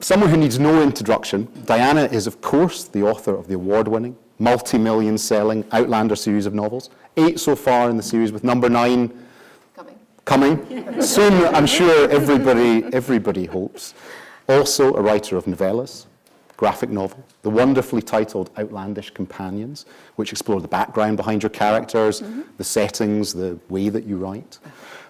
someone who needs no introduction, Diana is, of course, the author of the award-winning, multi-million selling Outlander series of novels. 8 so far in the series, with number 9 coming. Soon, I'm sure everybody hopes. Also a writer of novellas, graphic novel, the wonderfully titled Outlandish Companions, which explore the background behind your characters, the settings, the way that you write.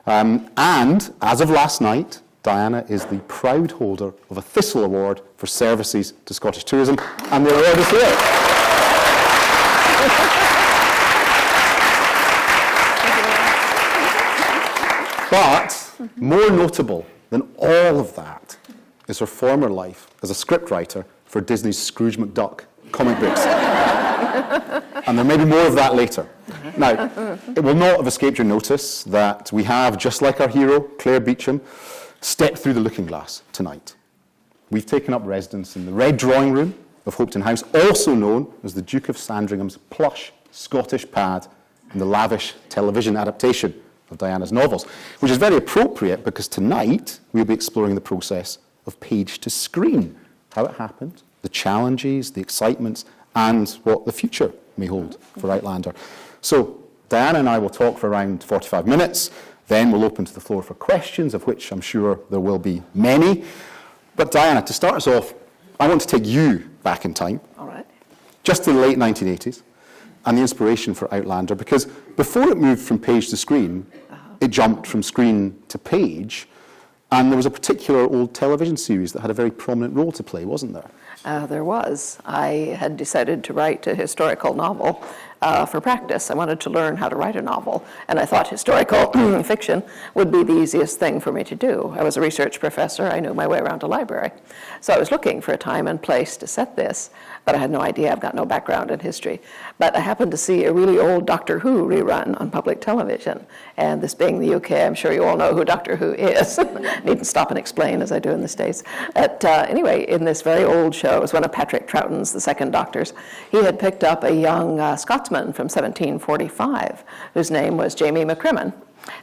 And as of last night, Diana is the proud holder of a Thistle Award for services to Scottish tourism, and the award is here. But more notable than all of that is her former life as a scriptwriter for Disney's Scrooge McDuck comic books. And there may be more of that later. Now, it will not have escaped your notice that we have, just like our hero, Claire Beecham, stepped through the looking glass tonight. We've taken up residence in the red drawing room of Hopetoun House, also known as the Duke of Sandringham's plush Scottish pad in the lavish television adaptation of Diana's novels, which is very appropriate because tonight we'll be exploring the process of page to screen, how it happened, the challenges, the excitements, and what the future may hold for Outlander. So Diana and I will talk for around 45 minutes, then we'll open to the floor for questions, of which I'm sure there will be many. But Diana, to start us off, I want to take you back in time. All right. Just to the late 1980s, and the inspiration for Outlander, because before it moved from page to screen, it jumped from screen to page, and there was a particular old television series that had a very prominent role to play, wasn't there? There was. I had decided to write a historical novel for practice. I wanted to learn how to write a novel, and I thought historical fiction would be the easiest thing for me to do. I was a research professor. I knew my way around a library. So I was looking for a time and place to set this, but I had no idea. I've got no background in history. But I happened to see a really old Doctor Who rerun on public television, and this being the UK, I'm sure you all know who Doctor Who is. Needn't stop and explain as I do in the States. But anyway, in this very old show, it was one of Patrick Troughton's, the second Doctors, he had picked up a young Scotsman from 1745, whose name was Jamie McCrimmon.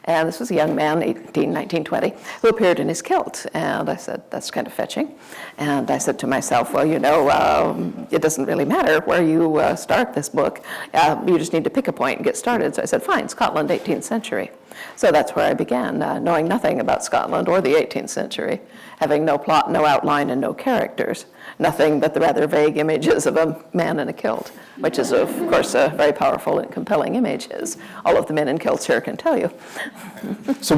And this was a young man, 18, 19, 20, who appeared in his kilt. And I said, that's kind of fetching. And I said to myself, well, you know, it doesn't really matter where you start this book. You just need to pick a point and get started. So I said, fine, Scotland, 18th century. So that's where I began, knowing nothing about Scotland or the 18th century, having no plot, no outline, and no characters. Nothing but the rather vague images of a man in a kilt, which is, of course, a very powerful and compelling image, as all of the men in kilts here can tell you. So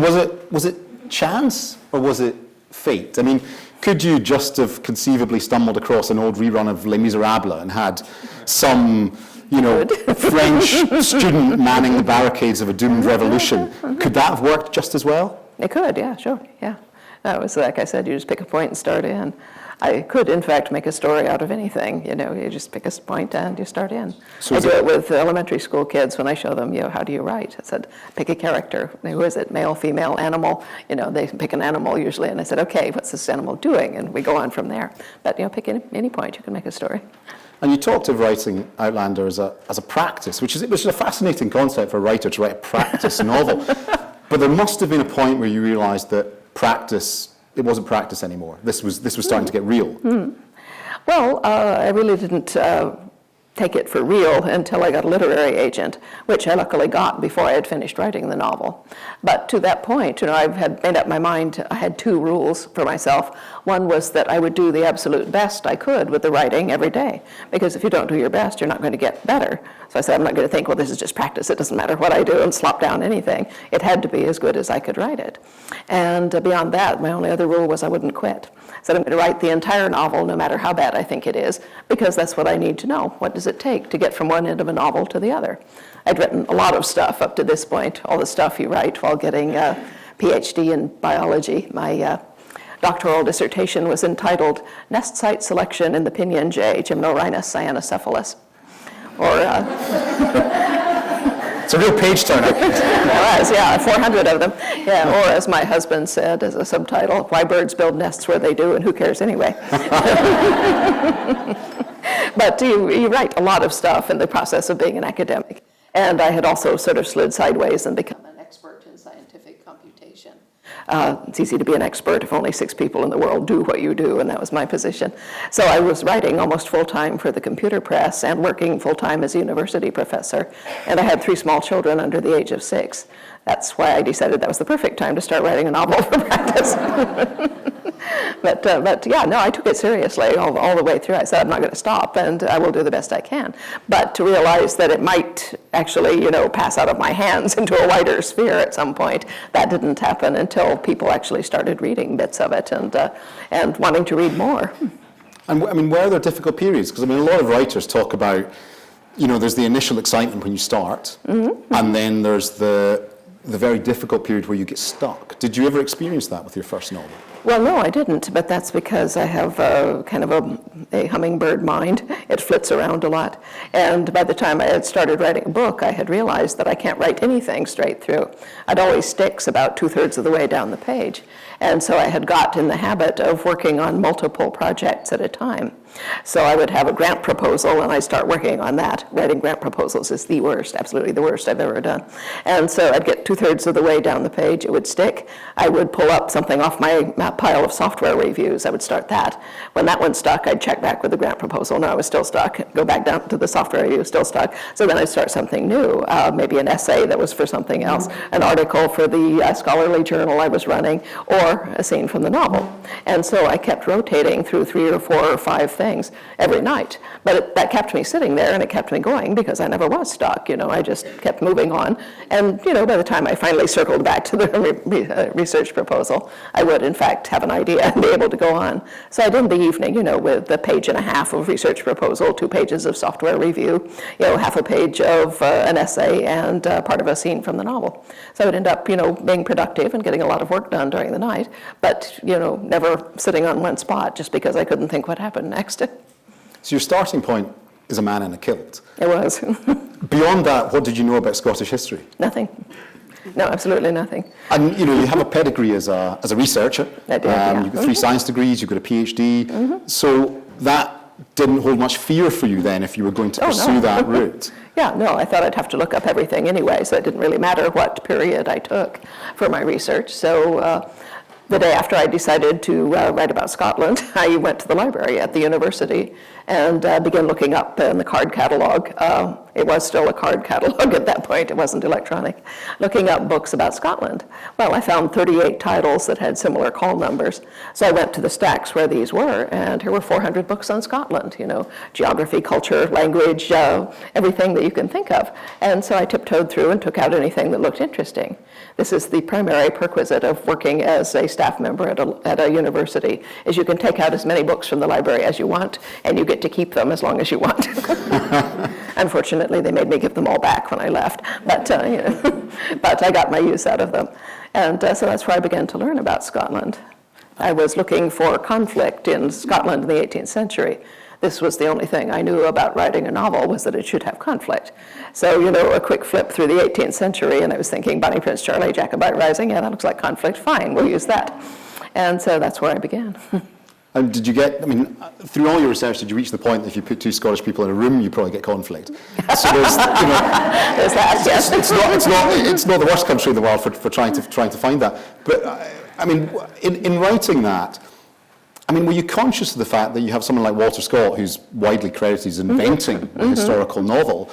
was it chance or was it fate? I mean, could you just have conceivably stumbled across an old rerun of Les Miserables and had some, you know, French student manning the barricades of a doomed revolution? Could that have worked just as well? It could, yeah, sure, yeah. No, it was like I said, you just pick a point and start in. I could, in fact, make a story out of anything. You know, you just pick a point and you start in. So I do it with elementary school kids when I show them, you know, how do you write? I said, pick a character. Who is it? Male, female, animal? You know, they pick an animal usually. And I said, okay, what's this animal doing? And we go on from there. But, you know, pick any point, you can make a story. And you talked of writing Outlander as a practice, which is a fascinating concept for a writer to write a practice novel. But there must have been a point where you realised that practice, it wasn't practice anymore. This was starting to get real. Well, I really didn't take it for real until I got a literary agent, which I luckily got before I had finished writing the novel. But to that point, you know, I had made up my mind. I had 2 rules for myself. One was that I would do the absolute best I could with the writing every day, because if you don't do your best, you're not going to get better. So I said, I'm not going to think, well, this is just practice. It doesn't matter what I do and slop down anything. It had to be as good as I could write it. And beyond that, my only other rule was I wouldn't quit. I said, I'm going to write the entire novel, no matter how bad I think it is, because that's what I need to know. What does it take to get from one end of a novel to the other? I'd written a lot of stuff up to this point, all the stuff you write while getting a PhD in biology. My doctoral dissertation was entitled Nest Site Selection in the Pinyon Jay, Gymnorhinus cyanocephalus. Or it's a real page turner. It was, yeah, 400 of them. Yeah, or as my husband said as a subtitle, why birds build nests where they do and who cares anyway. But you write a lot of stuff in the process of being an academic. And I had also sort of slid sideways and become an expert in scientific computation. It's easy to be an expert if only 6 people in the world do what you do, and that was my position. So I was writing almost full-time for the computer press and working full-time as a university professor, and I had 3 small children under the age of 6. That's why I decided that was the perfect time to start writing a novel for practice. But yeah, no, I took it seriously all the way through. I said, I'm not going to stop, and I will do the best I can. But to realize that it might actually, pass out of my hands into a wider sphere at some point, that didn't happen until people actually started reading bits of it and wanting to read more. And I mean, were there difficult periods? Because I mean, a lot of writers talk about, there's the initial excitement when you start, and then there's the very difficult period where you get stuck. Did you ever experience that with your first novel? Well, no, I didn't, but that's because I have kind of a hummingbird mind. It flits around a lot. And by the time I had started writing a book, I had realized that I can't write anything straight through. I'd always sticks about 2/3 of the way down the page. And so I had got in the habit of working on multiple projects at a time. So I would have a grant proposal, and I'd start working on that. Writing grant proposals is the worst, absolutely the worst I've ever done. And so I'd get 2/3 of the way down the page, it would stick. I would pull up something off my pile of software reviews. I would start that. When that one stuck, I'd check back with the grant proposal. No, I was still stuck. Go back down to the software review, still stuck. So then I'd start something new, maybe an essay that was for something else, an article for the scholarly journal I was running, or a scene from the novel. And so I kept rotating through 3 or 4 or 5 things every night. But that kept me sitting there, and it kept me going because I never was stuck. I just kept moving on. And, by the time I finally circled back to the research proposal, I would, in fact, have an idea and be able to go on. So I'd end the evening, with a page and a half of research proposal, 2 pages of software review, half a page of an essay, and part of a scene from the novel. So I would end up, being productive and getting a lot of work done during the night, but, never sitting on one spot just because I couldn't think what happened next. So your starting point is a man in a kilt. It was. Beyond that, what did you know about Scottish history? Nothing. No, absolutely nothing. And you have a pedigree as a researcher. I did, yeah. You've got 3 science degrees, you've got a PhD. So that didn't hold much fear for you then if you were going to pursue that route? Yeah, no, I thought I'd have to look up everything anyway, so it didn't really matter what period I took for my research. So the day after I decided to write about Scotland, I went to the library at the university and began looking up in the card catalog. It was still a card catalog at that point, it wasn't electronic, looking up books about Scotland. Well, I found 38 titles that had similar call numbers. So I went to the stacks where these were, and here were 400 books on Scotland, geography, culture, language, everything that you can think of. And so I tiptoed through and took out anything that looked interesting. This is the primary perquisite of working as a staff member at a university, is you can take out as many books from the library as you want, and you get to keep them as long as you want. Unfortunately, they made me give them all back when I left, but but I got my use out of them. And so that's where I began to learn about Scotland. I was looking for conflict in Scotland in the 18th century. This was the only thing I knew about writing a novel, was that it should have conflict. So, a quick flip through the 18th century, and I was thinking, Bonnie Prince Charlie, Jacobite Rising, yeah, that looks like conflict, fine, we'll use that. And so that's where I began. And did you get, through all your research, did you reach the point that if you put 2 Scottish people in a room, you probably get conflict? So there's that, yes. It's not the worst country in the world for trying to find that. But, in writing that, were you conscious of the fact that you have someone like Walter Scott, who's widely credited as inventing a historical novel,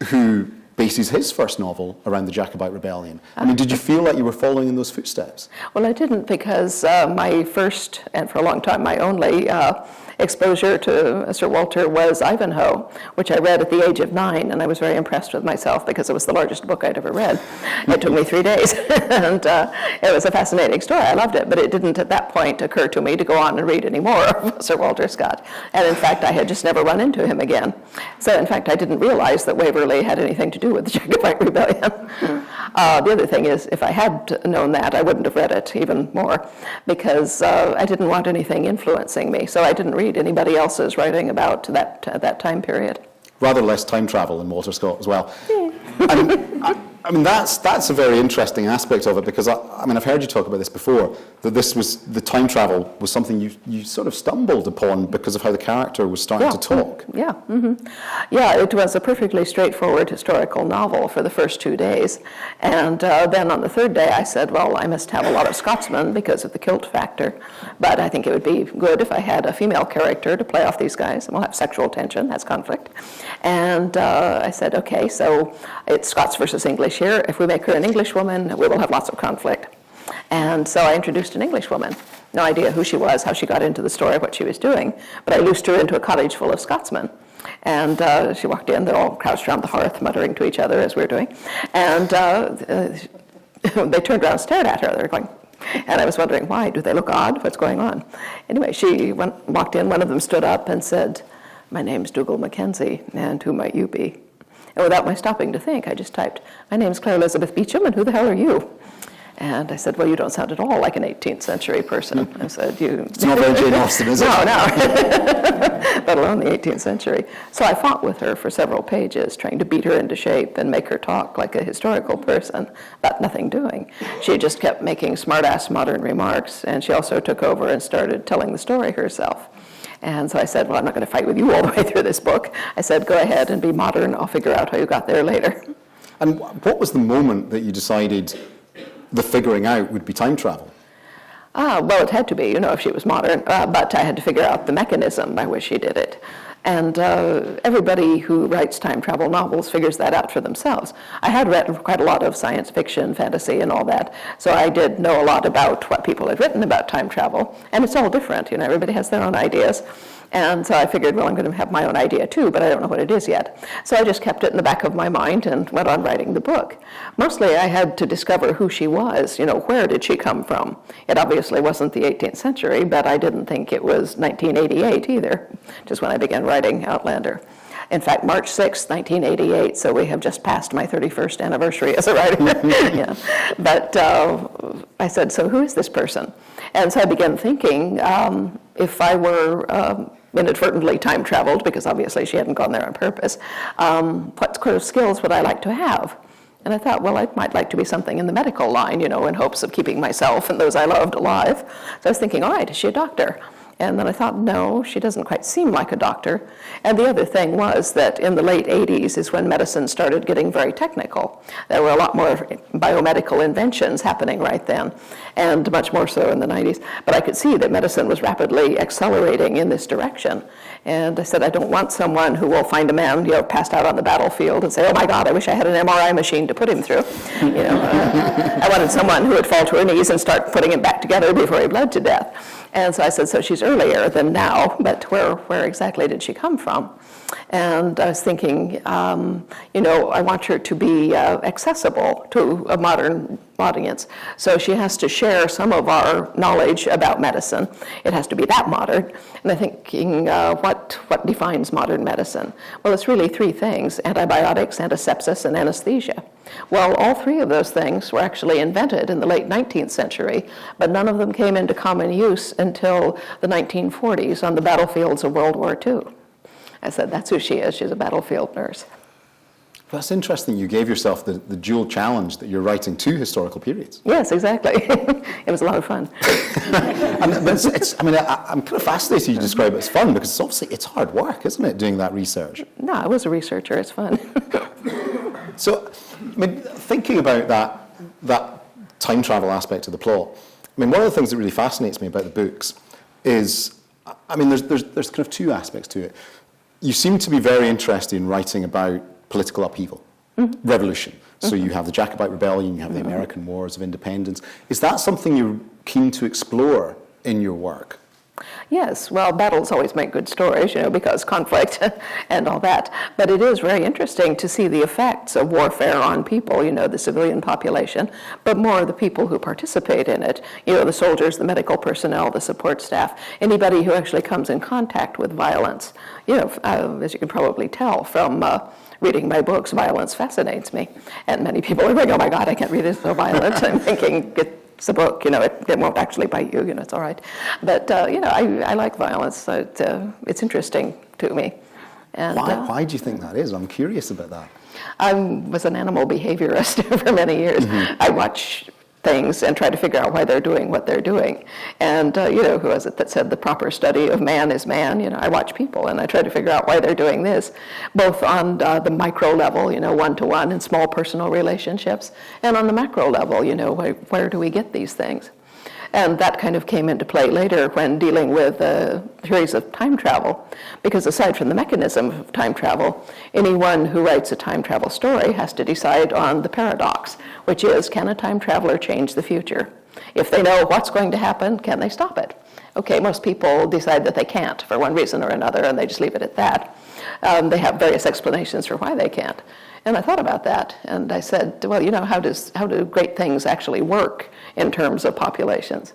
who bases his first novel around the Jacobite Rebellion? Did you feel like you were following in those footsteps? Well, I didn't, because my first, and for a long time my only, exposure to Sir Walter was Ivanhoe, which I read at the age of 9, and I was very impressed with myself because it was the largest book I'd ever read. It took me 3 days, and it was a fascinating story. I loved it, but it didn't at that point occur to me to go on and read any more of Sir Walter Scott. And in fact, I had just never run into him again. So in fact, I didn't realize that Waverley had anything to do with the Jacobite Rebellion. The other thing is, if I had known that, I wouldn't have read it even more, because I didn't want anything influencing me. So I didn't read anybody else's writing about that time period. Rather less time travel in Walter Scott as well. Yeah. I mean, that's a very interesting aspect of it, because I mean, I've heard you talk about this before, that the time travel was something you sort of stumbled upon because of how the character was starting to talk. Yeah, yeah, it was a perfectly straightforward historical novel for the first 2 days. And then on the third day I said, well, I must have a lot of Scotsmen because of the kilt factor, but I think it would be good if I had a female character to play off these guys, and we'll have sexual tension, that's conflict. And I said, okay, so it's Scots versus English here. If we make her an English woman, we will have lots of conflict. And so I introduced an English woman. No idea who she was, how she got into the story, what she was doing, but I loosed her into a cottage full of Scotsmen. And she walked in, they're all crouched around the hearth, muttering to each other as we're doing. And they turned around and stared at her. They were going, and I was wondering, why? Do they look odd? What's going on? Anyway, she walked in, one of them stood up and said, my name's Dougal Mackenzie, and who might you be? And without my stopping to think, I just typed, my name's Claire Elizabeth Beecham, and who the hell are you? And I said, well, you don't sound at all like an 18th century person. I said, It's not very Jane Austen, is it? No, let alone the 18th century. So I fought with her for several pages, trying to beat her into shape and make her talk like a historical person, but nothing doing. She just kept making smart-ass modern remarks, and she also took over and started telling the story herself. And so I said, well, I'm not going to fight with you all the way through this book. I said, go ahead and be modern. I'll figure out how you got there later. And what was the moment that you decided the figuring out would be time travel? Well, it had to be, if she was modern, but I had to figure out the mechanism by which she did it. And everybody who writes time travel novels figures that out for themselves. I had read quite a lot of science fiction, fantasy, and all that, so I did know a lot about what people had written about time travel, and it's all different, everybody has their own ideas. And so I figured, well, I'm going to have my own idea too, but I don't know what it is yet. So I just kept it in the back of my mind and went on writing the book. Mostly I had to discover who she was, where did she come from? It obviously wasn't the 18th century, but I didn't think it was 1988 either, just when I began writing Outlander. In fact, March 6th, 1988, so we have just passed my 31st anniversary as a writer. Yeah. But I said, so who is this person? And so I began thinking, if I were inadvertently time traveled, because obviously she hadn't gone there on purpose, what sort of skills would I like to have? And I thought, well, I might like to be something in the medical line, in hopes of keeping myself and those I loved alive. So I was thinking, all right, is she a doctor? And then I thought, no, she doesn't quite seem like a doctor. And the other thing was that in the late 80s is when medicine started getting very technical. There were a lot more biomedical inventions happening right then, and much more so in the 90s. But I could see that medicine was rapidly accelerating in this direction. And I said, I don't want someone who will find a man, passed out on the battlefield and say, oh my God, I wish I had an MRI machine to put him through. I wanted someone who would fall to her knees and start putting him back together before he bled to death. And so I said, so she's earlier than now, but where exactly did she come from? And I was thinking, I want her to be accessible to a modern audience. So she has to share some of our knowledge about medicine. It has to be that modern. And I'm thinking, what defines modern medicine? Well, it's really three things: antibiotics, antisepsis, and anesthesia. Well, all three of those things were actually invented in the late 19th century, but none of them came into common use until the 1940s on the battlefields of World War II. I said, that's who she is. She's a battlefield nurse. That's interesting. You gave yourself the dual challenge that you're writing two historical periods. Yes, exactly. It was a lot of fun. I'm kind of fascinated you describe it as fun, because it's hard work, isn't it, doing that research? No, I was a researcher. It's fun. So, thinking about that time travel aspect of the plot, one of the things that really fascinates me about the books is, there's kind of two aspects to it. You seem to be very interested in writing about political upheaval, revolution. So you have the Jacobite Rebellion, you have the American Wars of Independence. Is that something you're keen to explore in your work? Yes, well, battles always make good stories, because conflict and all that. But it is very interesting to see the effects of warfare on people, the civilian population, but more the people who participate in it, the soldiers, the medical personnel, the support staff, anybody who actually comes in contact with violence. As you can probably tell from reading my books, violence fascinates me. And many people are going, oh my God, I can't read it, it's so violent. I'm thinking, it's a book, it won't actually bite you, it's all right. But, I like violence. It's interesting to me. And, why do you think that is? I'm curious about that. I was an animal behaviorist for many years. I watch things and try to figure out why they're doing what they're doing. And, who was it that said the proper study of man is man? I watch people and I try to figure out why they're doing this, both on the micro level, one-to-one in small personal relationships, and on the macro level, where do we get these things? And that kind of came into play later when dealing with theories of time travel, because aside from the mechanism of time travel, anyone who writes a time travel story has to decide on the paradox, which is, can a time traveler change the future? If they know what's going to happen, can they stop it? Okay, most people decide that they can't for one reason or another, and they just leave it at that. They have various explanations for why they can't. And I thought about that, and I said, well, how do great things actually work in terms of populations?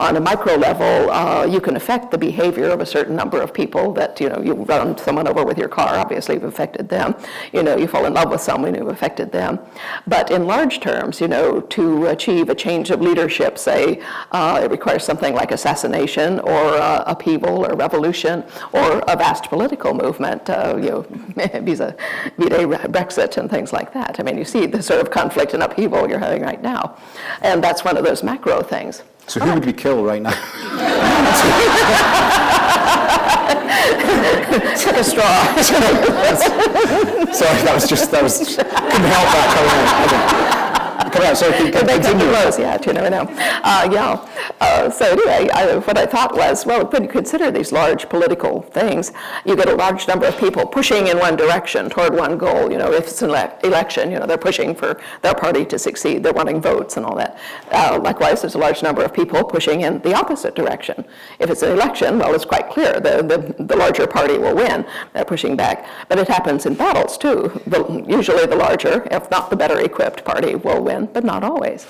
On a micro level, you can affect the behavior of a certain number of people that, you run someone over with your car, obviously you've affected them. You fall in love with someone, you've affected them. But in large terms, to achieve a change of leadership, say, it requires something like assassination or upheaval or revolution or a vast political movement, vis-a-vis Brexit and things like that. I mean, you see the sort of conflict and upheaval you're having right now. And that's one of those macro things. So who would we kill right now? Took a straw. Sorry, couldn't help that. Come on, so continue. Close, yeah, you never know. So anyway, what I thought was, well, when you consider these large political things, you get a large number of people pushing in one direction toward one goal. If it's an election, they're pushing for their party to succeed. They're wanting votes and all that. Likewise, there's a large number of people pushing in the opposite direction. If it's an election, well, it's quite clear. The larger party will win. They're pushing back. But it happens in battles, too. Usually the larger, if not the better equipped party, will win, but not always.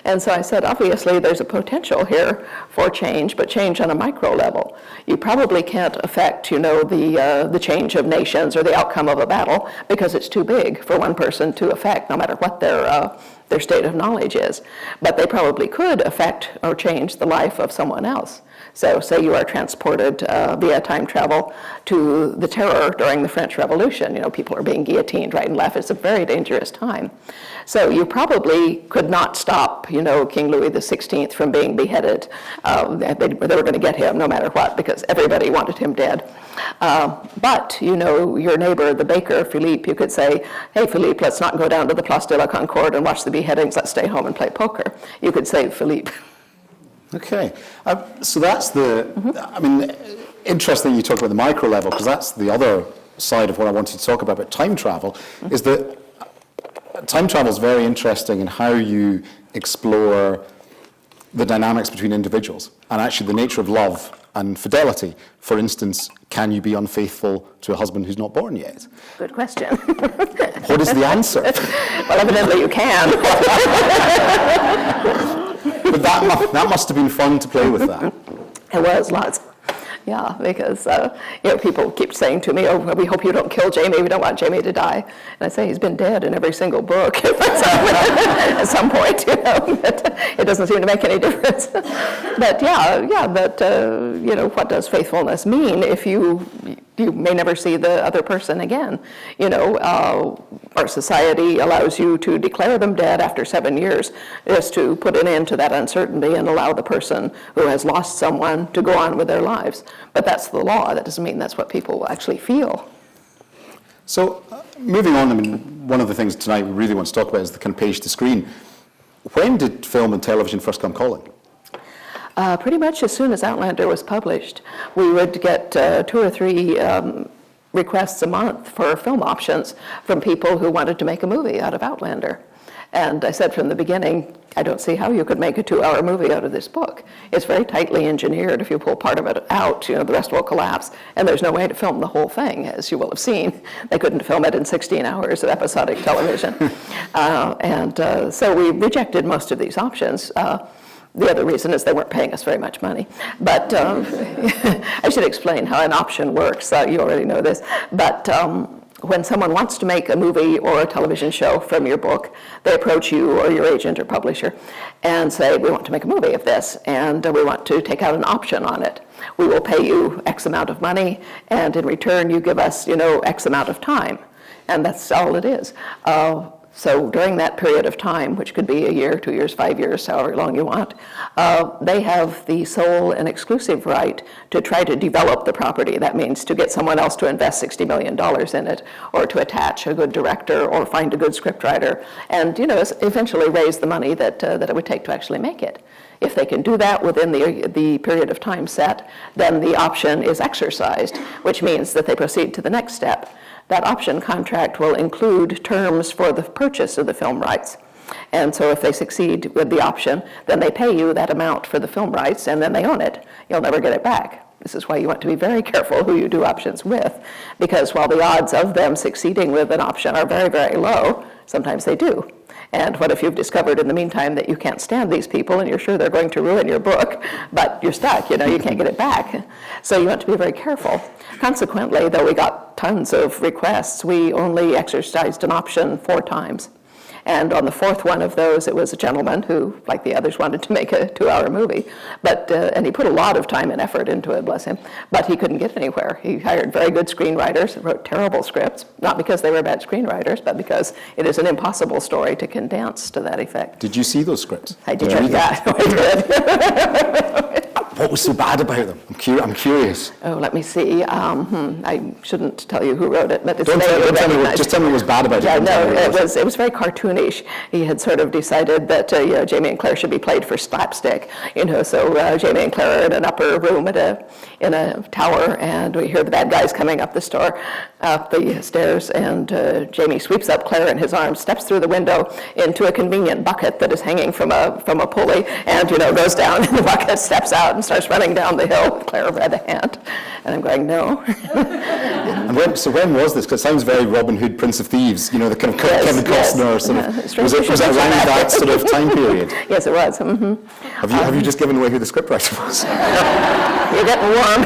And so I said, obviously, there's a potential here for change, but change on a micro level. You probably can't affect, the change of nations or the outcome of a battle because it's too big for one person to affect, no matter what their state of knowledge is. But they probably could affect or change the life of someone else. So say you are transported via time travel to the Terror during the French Revolution. People are being guillotined right and left. It's a very dangerous time. So you probably could not stop, King Louis XVI from being beheaded. They were going to get him no matter what because everybody wanted him dead. But, your neighbor, the baker, Philippe, you could say, hey, Philippe, let's not go down to the Place de la Concorde and watch the beheadings. Let's stay home and play poker. You could save Philippe. Okay, so that's interesting you talk about the micro level, because that's the other side of what I wanted to talk about time travel, is that time travel is very interesting in how you explore the dynamics between individuals, and actually the nature of love and fidelity. For instance, can you be unfaithful to a husband who's not born yet? Good question. What is the answer? Well, evidently you can. But that must have been fun to play with that. It was, lots. Yeah, because people keep saying to me, oh, we hope you don't kill Jamie, we don't want Jamie to die. And I say he's been dead in every single book at some point, but it doesn't seem to make any difference. But what does faithfulness mean if you may never see the other person again? Our society allows you to declare them dead after 7 years, just to put an end to that uncertainty and allow the person who has lost someone to go on with their lives. But that's the law. That doesn't mean that's what people will actually feel. So moving on, one of the things tonight we really want to talk about is the kind of page to screen. When did film and television first come calling? Pretty much as soon as Outlander was published. We would get 2 or 3 requests a month for film options from people who wanted to make a movie out of Outlander. And I said from the beginning, I don't see how you could make a 2-hour movie out of this book. It's very tightly engineered. If you pull part of it out, the rest will collapse. And there's no way to film the whole thing, as you will have seen. They couldn't film it in 16 hours of episodic television. So we rejected most of these options. The other reason is they weren't paying us very much money. But I should explain how an option works. You already know this. But when someone wants to make a movie or a television show from your book, they approach you or your agent or publisher and say, we want to make a movie of this, and we want to take out an option on it. We will pay you X amount of money, and in return you give us, X amount of time. and that's all it is. So during that period of time, which could be a year, 2 years, 5 years, however long you want, they have the sole and exclusive right to try to develop the property. That means to get someone else to invest $60 million in it, or to attach a good director, or find a good scriptwriter, and eventually raise the money that it would take to actually make it. If they can do that within the period of time set, then the option is exercised, which means that they proceed to the next step. That option contract will include terms for the purchase of the film rights. And so if they succeed with the option, then they pay you that amount for the film rights, and then they own it. You'll never get it back. This is why you want to be very careful who you do options with, because while the odds of them succeeding with an option are very, very low, sometimes they do. And what if you've discovered in the meantime that you can't stand these people and you're sure they're going to ruin your book, but you're stuck, you can't get it back. So you want to be very careful. Consequently, though we got tons of requests, we only exercised an option 4 times. And on the 4th one of those, it was a gentleman who, like the others, wanted to make a 2-hour movie. And he put a lot of time and effort into it, bless him, but he couldn't get anywhere. He hired very good screenwriters, wrote terrible scripts, not because they were bad screenwriters, but because it is an impossible story to condense to that effect. Did you see those scripts? I did, yeah, I did. What was so bad about them? I'm curious. Oh, let me see. I shouldn't tell you who wrote it, but it's just tell me what was bad about it. Yeah, no, it was very cartoonish. He had sort of decided that Jamie and Claire should be played for slapstick. So Jamie and Claire are in an upper room in a tower, and we hear the bad guys coming up the stairs, and Jamie sweeps up Claire in his arms, steps through the window into a convenient bucket that is hanging from a pulley, and goes down in the bucket, steps out, and starts running down the hill with Claire by the hand. And I'm going, no. And when was this? Because it sounds very Robin Hood, Prince of Thieves, the kind of Kevin Costner sort of. Was it around that sort of time period? Yes, it was. Mm-hmm. Have you just given away who the scriptwriter was? You're getting warm.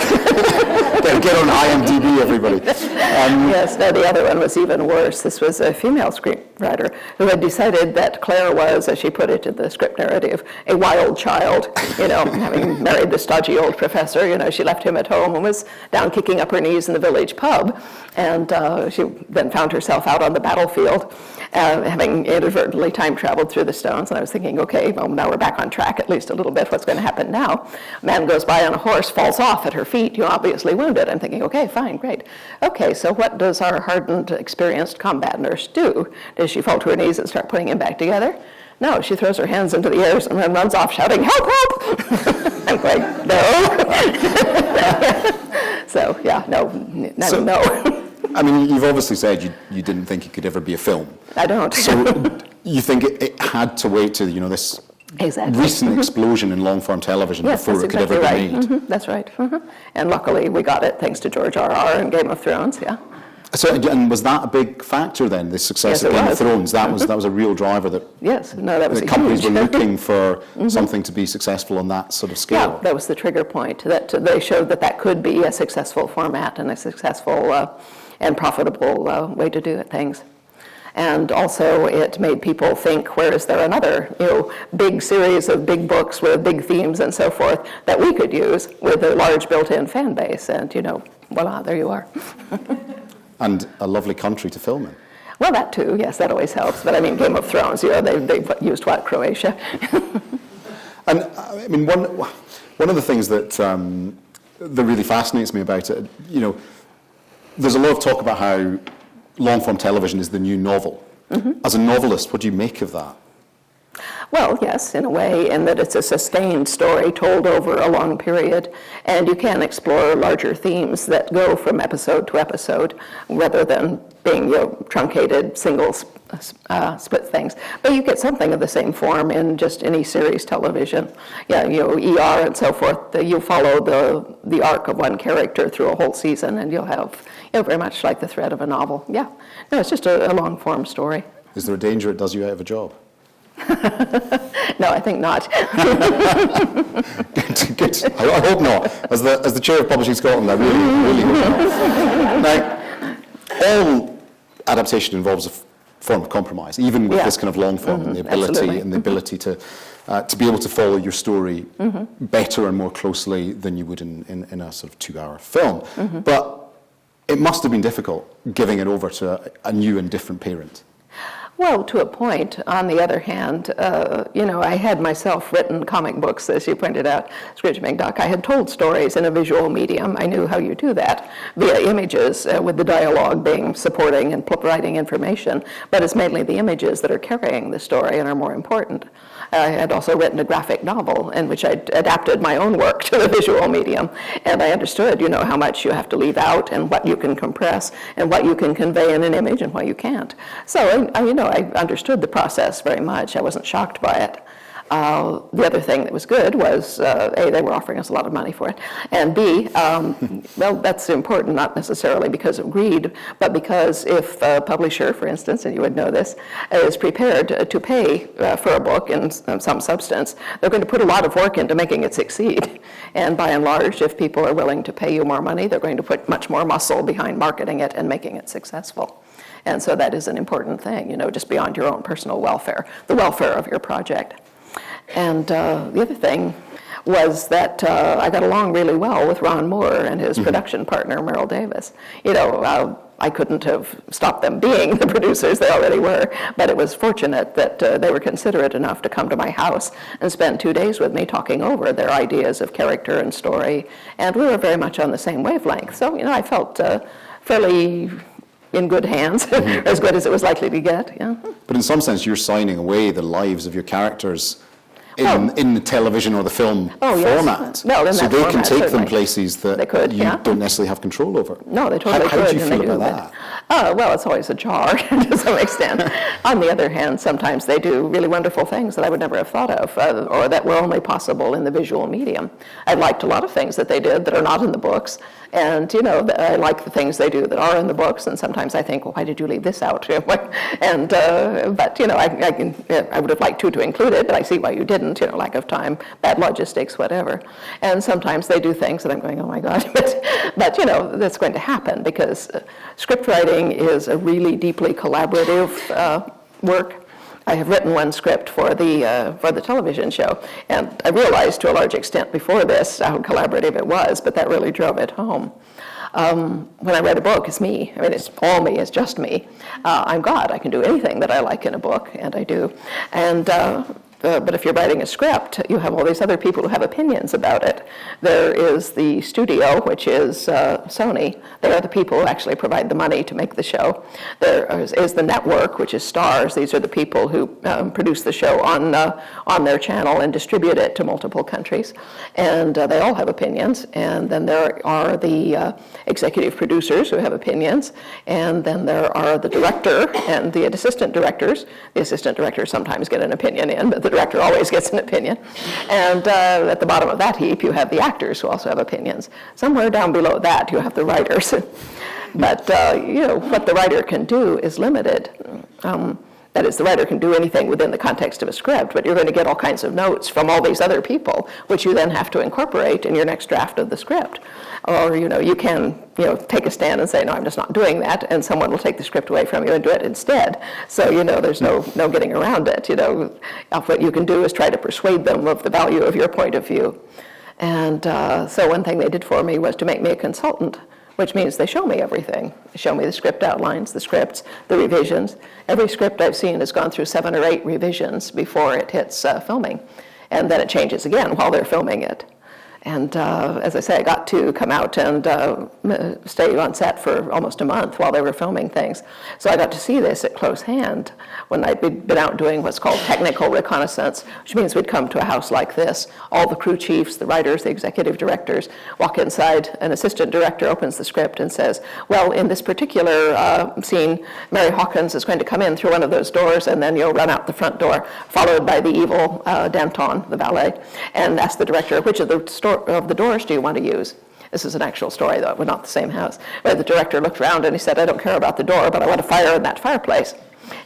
Get on IMDb, everybody. Yes, no, the other one was even worse. This was a female screenwriter who had decided that Claire was, as she put it in the script narrative, a wild child, having married the stodgy old professor. She left him at home and was down kicking up her knees in the village pub. And she then found herself out on the battlefield, having inadvertently time traveled through the stones. And I was thinking, okay, well, now we're back on track at least a little bit. What's going to happen now? A man goes by on a horse, falls off at her feet, obviously wounded. I'm thinking, okay, fine, great. Okay, so what does our hardened, experienced combat nurse do? Does she fall to her knees and start putting him back together? No, she throws her hands into the air and then runs off shouting, help, help! I'm going, no. So, yeah, no. I mean, you've obviously said you didn't think it could ever be a film. I don't. So you think it had to wait to, this recent explosion in long-form television before it could ever be made? Mm-hmm. That's right. Mm-hmm. And luckily we got it thanks to George R.R. and Game of Thrones, yeah. So, and was that a big factor then, the success of Game of Thrones? That was a real driver that companies were looking for something to be successful on that sort of scale. Yeah, that was the trigger point, that they showed that could be a successful format and a successful and profitable way to do things. And also it made people think, where is there another big series of big books with big themes and so forth that we could use with a large built-in fan base? And voila, there you are. And a lovely country to film in. Well, that too, yes, that always helps. But I mean, Game of Thrones, they used Croatia. And I mean, one of the things that really fascinates me about it, there's a lot of talk about how long-form television is the new novel. Mm-hmm. As a novelist, what do you make of that? Well, yes, in a way, in that it's a sustained story told over a long period, and you can explore larger themes that go from episode to episode, rather than being truncated single split things. But you get something of the same form in just any series television. Yeah, ER and so forth. You follow the arc of one character through a whole season, and you'll have very much like the thread of a novel. Yeah, no, it's just a long form story. Is there a danger it does you out of a job? No, I think not. Good. I hope not. As the chair of Publishing Scotland, I really hope not. Now, all adaptation involves a form of compromise, even with this kind of long form, and the ability to be able to follow your story better and more closely than you would in a sort of 2-hour film. Mm-hmm. But it must have been difficult giving it over to a new and different parent. Well, to a point. On the other hand, I had myself written comic books, as you pointed out, Scrooge McDuck. I had told stories in a visual medium. I knew how you do that via images, with the dialogue being supporting and providing information. But it's mainly the images that are carrying the story and are more important. I had also written a graphic novel in which I adapted my own work to the visual medium, and I understood, how much you have to leave out and what you can compress and what you can convey in an image and what you can't. So, I understood the process very much. I wasn't shocked by it. The other thing that was good was, A, they were offering us a lot of money for it, and B, well, that's important, not necessarily because of greed, but because if a publisher, for instance, and you would know this, is prepared to pay for a book in some substance, they're going to put a lot of work into making it succeed. And by and large, if people are willing to pay you more money, they're going to put much more muscle behind marketing it and making it successful. And so that is an important thing, just beyond your own personal welfare, the welfare of your project. And the other thing was that I got along really well with Ron Moore and his production partner, Merrill Davis. I couldn't have stopped them being the producers, they already were, but it was fortunate that they were considerate enough to come to my house and spend 2 days with me talking over their ideas of character and story, and we were very much on the same wavelength. So, I felt fairly in good hands, as good as it was likely to get, yeah. But in some sense, you're signing away the lives of your characters in the television or the film format. Well, in so that they format, can take certainly. them places that you don't necessarily have control over. No, they totally could. How do you and they feel do about that? Well, it's always a jar to some extent. On the other hand, sometimes they do really wonderful things that I would never have thought of, or that were only possible in the visual medium. I liked a lot of things that they did that are not in the books, and I like the things they do that are in the books. And sometimes I think, well, why did you leave this out? And but I would have liked to include it, but I see why you didn't. Lack of time, bad logistics, whatever. And sometimes they do things that I'm going, oh my God, but that's going to happen because script writing is a really deeply collaborative work. I have written one script for the television show, and I realized to a large extent before this how collaborative it was, but that really drove it home. When I write a book, it's me. I mean, it's all me, it's just me. I'm God, I can do anything that I like in a book, and I do. And but if you're writing a script, you have all these other people who have opinions about it. There is the studio, which is Sony. They are the people who actually provide the money to make the show. There is the network, which is Stars. These are the people who produce the show on their channel and distribute it to multiple countries. And they all have opinions. And then there are the executive producers who have opinions. And then there are the director and the assistant directors. The assistant directors sometimes get an opinion in, but the director always gets an opinion. And at the bottom of that heap, you have the actors who also have opinions. Somewhere down below that, you have the writers. But, what the writer can do is limited. That is, the writer can do anything within the context of a script, but you're going to get all kinds of notes from all these other people, which you then have to incorporate in your next draft of the script. Or, you can, take a stand and say, no, I'm just not doing that, and someone will take the script away from you and do it instead. So, there's no getting around it. What you can do is try to persuade them of the value of your point of view. And so one thing they did for me was to make me a consultant, which means they show me everything. They show me the script outlines, the scripts, the revisions. Every script I've seen has gone through 7 or 8 revisions before it hits filming. And then it changes again while they're filming it. And as I say, I got to come out and stay on set for almost a month while they were filming things. So I got to see this at close hand when I'd been out doing what's called technical reconnaissance, which means we'd come to a house like this. All the crew chiefs, the writers, the executive directors walk inside. An assistant director opens the script and says, well, in this particular scene, Mary Hawkins is going to come in through one of those doors, and then you'll run out the front door, followed by the evil Danton, the valet, and ask the director, which of the doors do you want to use? This is an actual story, though, we're not the same house. But the director looked around and he said, I don't care about the door, but I want a fire in that fireplace.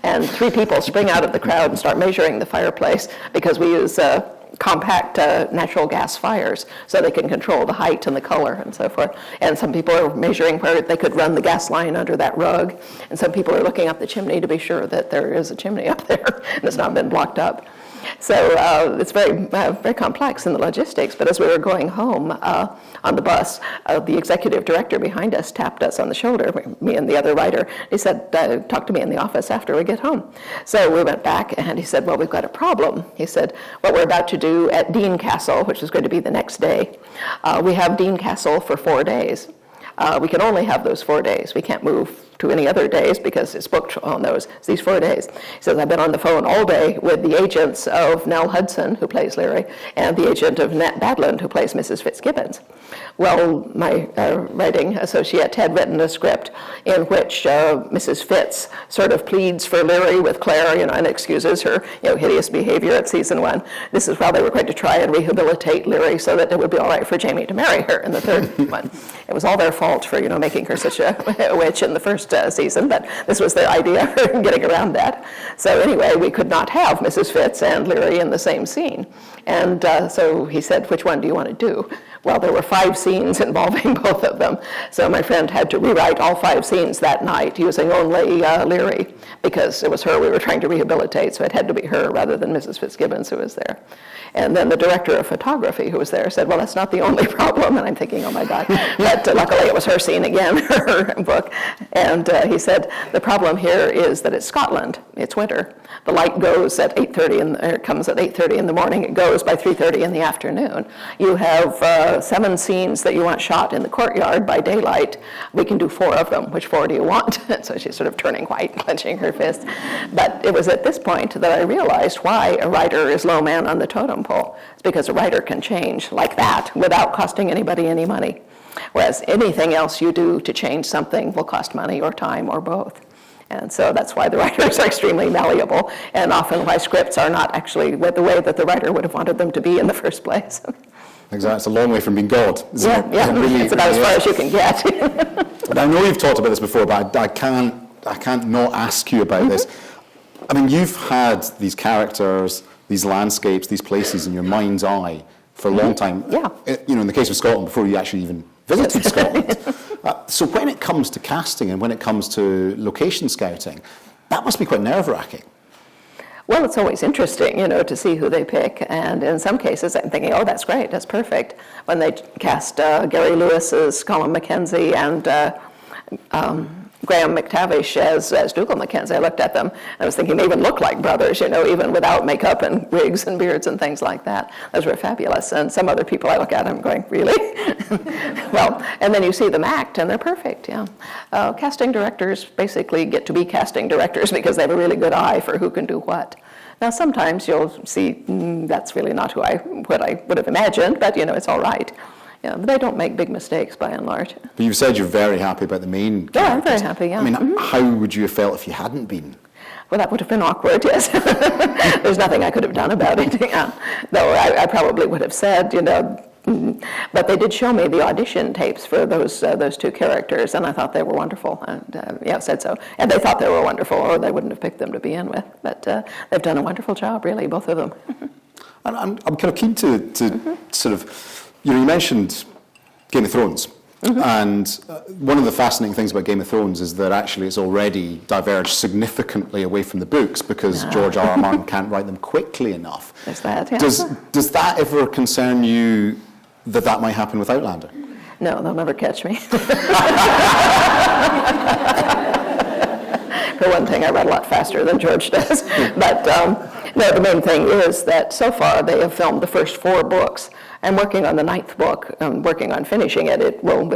And 3 people spring out of the crowd and start measuring the fireplace because we use compact natural gas fires so they can control the height and the color and so forth. And some people are measuring where they could run the gas line under that rug. And some people are looking up the chimney to be sure that there is a chimney up there and it's not been blocked up. So it's very complex in the logistics, but as we were going home on the bus, the executive director behind us tapped us on the shoulder, me and the other writer. He said, talk to me in the office after we get home. So we went back, and he said, well, we've got a problem. He said, what we're about to do at Dean Castle, which is going to be the next day, we have Dean Castle for 4 days. We can only have those 4 days. We can't move to any other days because it's booked on these 4 days. He says, I've been on the phone all day with the agents of Nell Hudson, who plays Leary, and the agent of Nat Badland, who plays Mrs. Fitzgibbons. Well, my writing associate had written a script in which Mrs. Fitz sort of pleads for Leary with Claire, and excuses her hideous behavior at season 1. This is while they were going to try and rehabilitate Leary so that it would be all right for Jamie to marry her in the third one. It was all their fault for making her such a witch in the first season, but this was their idea for getting around that. So anyway, we could not have Mrs. Fitz and Leary in the same scene. And so he said, which one do you want to do? Well, there were 5 scenes involving both of them. So my friend had to rewrite all 5 scenes that night using only Leary, because it was her we were trying to rehabilitate, so it had to be her rather than Mrs. Fitzgibbons who was there. And then the director of photography who was there said, well, that's not the only problem. And I'm thinking, oh my God. But luckily it was her scene again, her book. And he said, the problem here is that it's Scotland. It's winter. The light goes at 8:30, it comes at 8:30 in the morning. It goes by 3:30 in the afternoon. You have 7 scenes that you want shot in the courtyard by daylight. We can do 4 of them. Which 4 do you want? So she's sort of turning white, clenching her fist. But it was at this point that I realized why a writer is low man on the totem pole. It's because a writer can change like that without costing anybody any money. Whereas anything else you do to change something will cost money or time or both. And so that's why the writers are extremely malleable, and often why scripts are not actually the way that the writer would have wanted them to be in the first place. Exactly. It's a long way from being God. Yeah. It's about as far as you can get. But I know you've talked about this before, but I can't not ask you about this. I mean, you've had these characters, these landscapes, these places in your mind's eye for a long time. Yeah. In the case of Scotland, before you actually even visited Scotland. So when it comes to casting and when it comes to location scouting, that must be quite nerve-wracking. Well, it's always interesting, to see who they pick. And in some cases, I'm thinking, oh, that's great, that's perfect. When they cast Gary Lewis as Colin Mackenzie and Graham McTavish as Dougal Mackenzie, I looked at them and I was thinking they even look like brothers, even without makeup and wigs and beards and things like that. Those were fabulous. And some other people I look at, I'm going, really? Well, and then you see them act and they're perfect, yeah. Casting directors basically get to be casting directors because they have a really good eye for who can do what. Now, sometimes you'll see that's really not what I would have imagined, but it's all right. Yeah, but they don't make big mistakes by and large. But you've said you're very happy about the main characters. Yeah, I'm very happy, yeah. I mean, how would you have felt if you hadn't been? Well, that would have been awkward, yes. There's nothing I could have done about it. Yeah. Though I probably would have said, but they did show me the audition tapes for those 2 characters, and I thought they were wonderful, and said so. And they thought they were wonderful, or they wouldn't have picked them to begin with. But they've done a wonderful job, really, both of them. And I'm kind of keen to sort of, you mentioned Game of Thrones. And one of the fascinating things about Game of Thrones is that actually it's already diverged significantly away from the books because George R.R. Martin can't write them quickly enough. There's that, yeah. Does that ever concern you that might happen with Outlander? No, they'll never catch me. For one thing, I read a lot faster than George does. But no, the main thing is that so far they have filmed the first 4 books. I'm working on the 9th book. I'm working on finishing it. It will,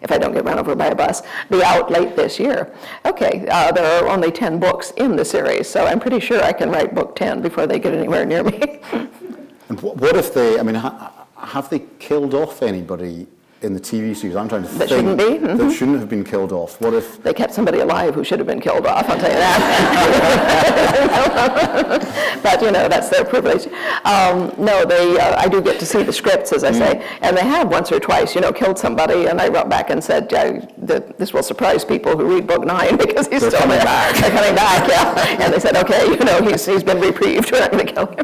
if I don't get run over by a bus, be out late this year. Okay, there are only 10 books in the series, so I'm pretty sure I can write book 10 before they get anywhere near me. And what if they, have they killed off anybody in the TV series? I'm trying to think. That shouldn't be? That shouldn't have been killed off. What if... They kept somebody alive who should have been killed off, I'll tell you that. But, that's their privilege. No, I do get to see the scripts, as I say, and they have once or twice, killed somebody, and I wrote back and said, this will surprise people who read book 9 because he's still there. They're coming back, yeah. And they said, okay, he's been reprieved, we're not going to kill him.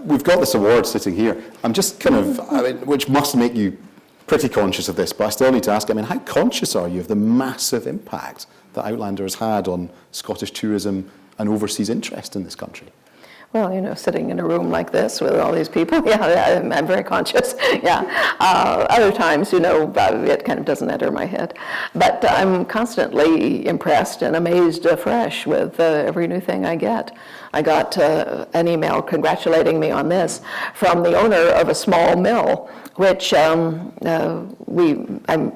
We've got this award sitting here. I'm just kind of, which must make you pretty conscious of this, but I still need to ask, how conscious are you of the massive impact that Outlander has had on Scottish tourism and overseas interest in this country? Well, you know, sitting in a room like this with all these people, yeah, I'm very conscious, yeah. Other times, you know, it kind of doesn't enter my head. But I'm constantly impressed and amazed afresh with every new thing I get. I got an email congratulating me on this from the owner of a small mill, which I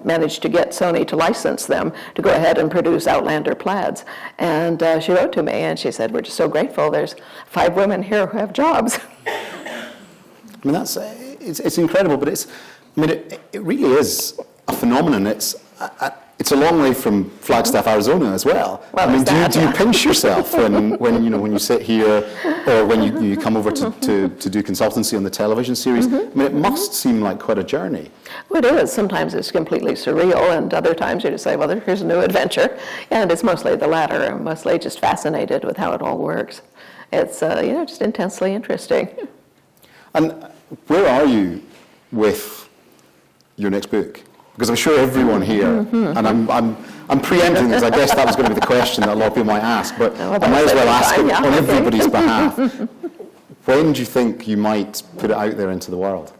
managed to get Sony to license them to go ahead and produce Outlander plaids. And she wrote to me and she said, "We're just so grateful. There's 5 women here who have jobs." I mean, it's incredible, but it really is a phenomenon. It's a long way from Flagstaff, Arizona, as well. Well, I mean, do you pinch yourself when you sit here, or when you come over to do consultancy on the television series? I mean, it must seem like quite a journey. Well, it is. Sometimes it's completely surreal, and other times you just say, well, here's a new adventure. And it's mostly the latter. I'm mostly just fascinated with how it all works. It's just intensely interesting. And where are you with your next book? Because I'm sure everyone here, and I'm preempting this, I guess that was going to be the question that a lot of people might ask, but I might as well ask it on everybody's behalf. When do you think you might put it out there into the world?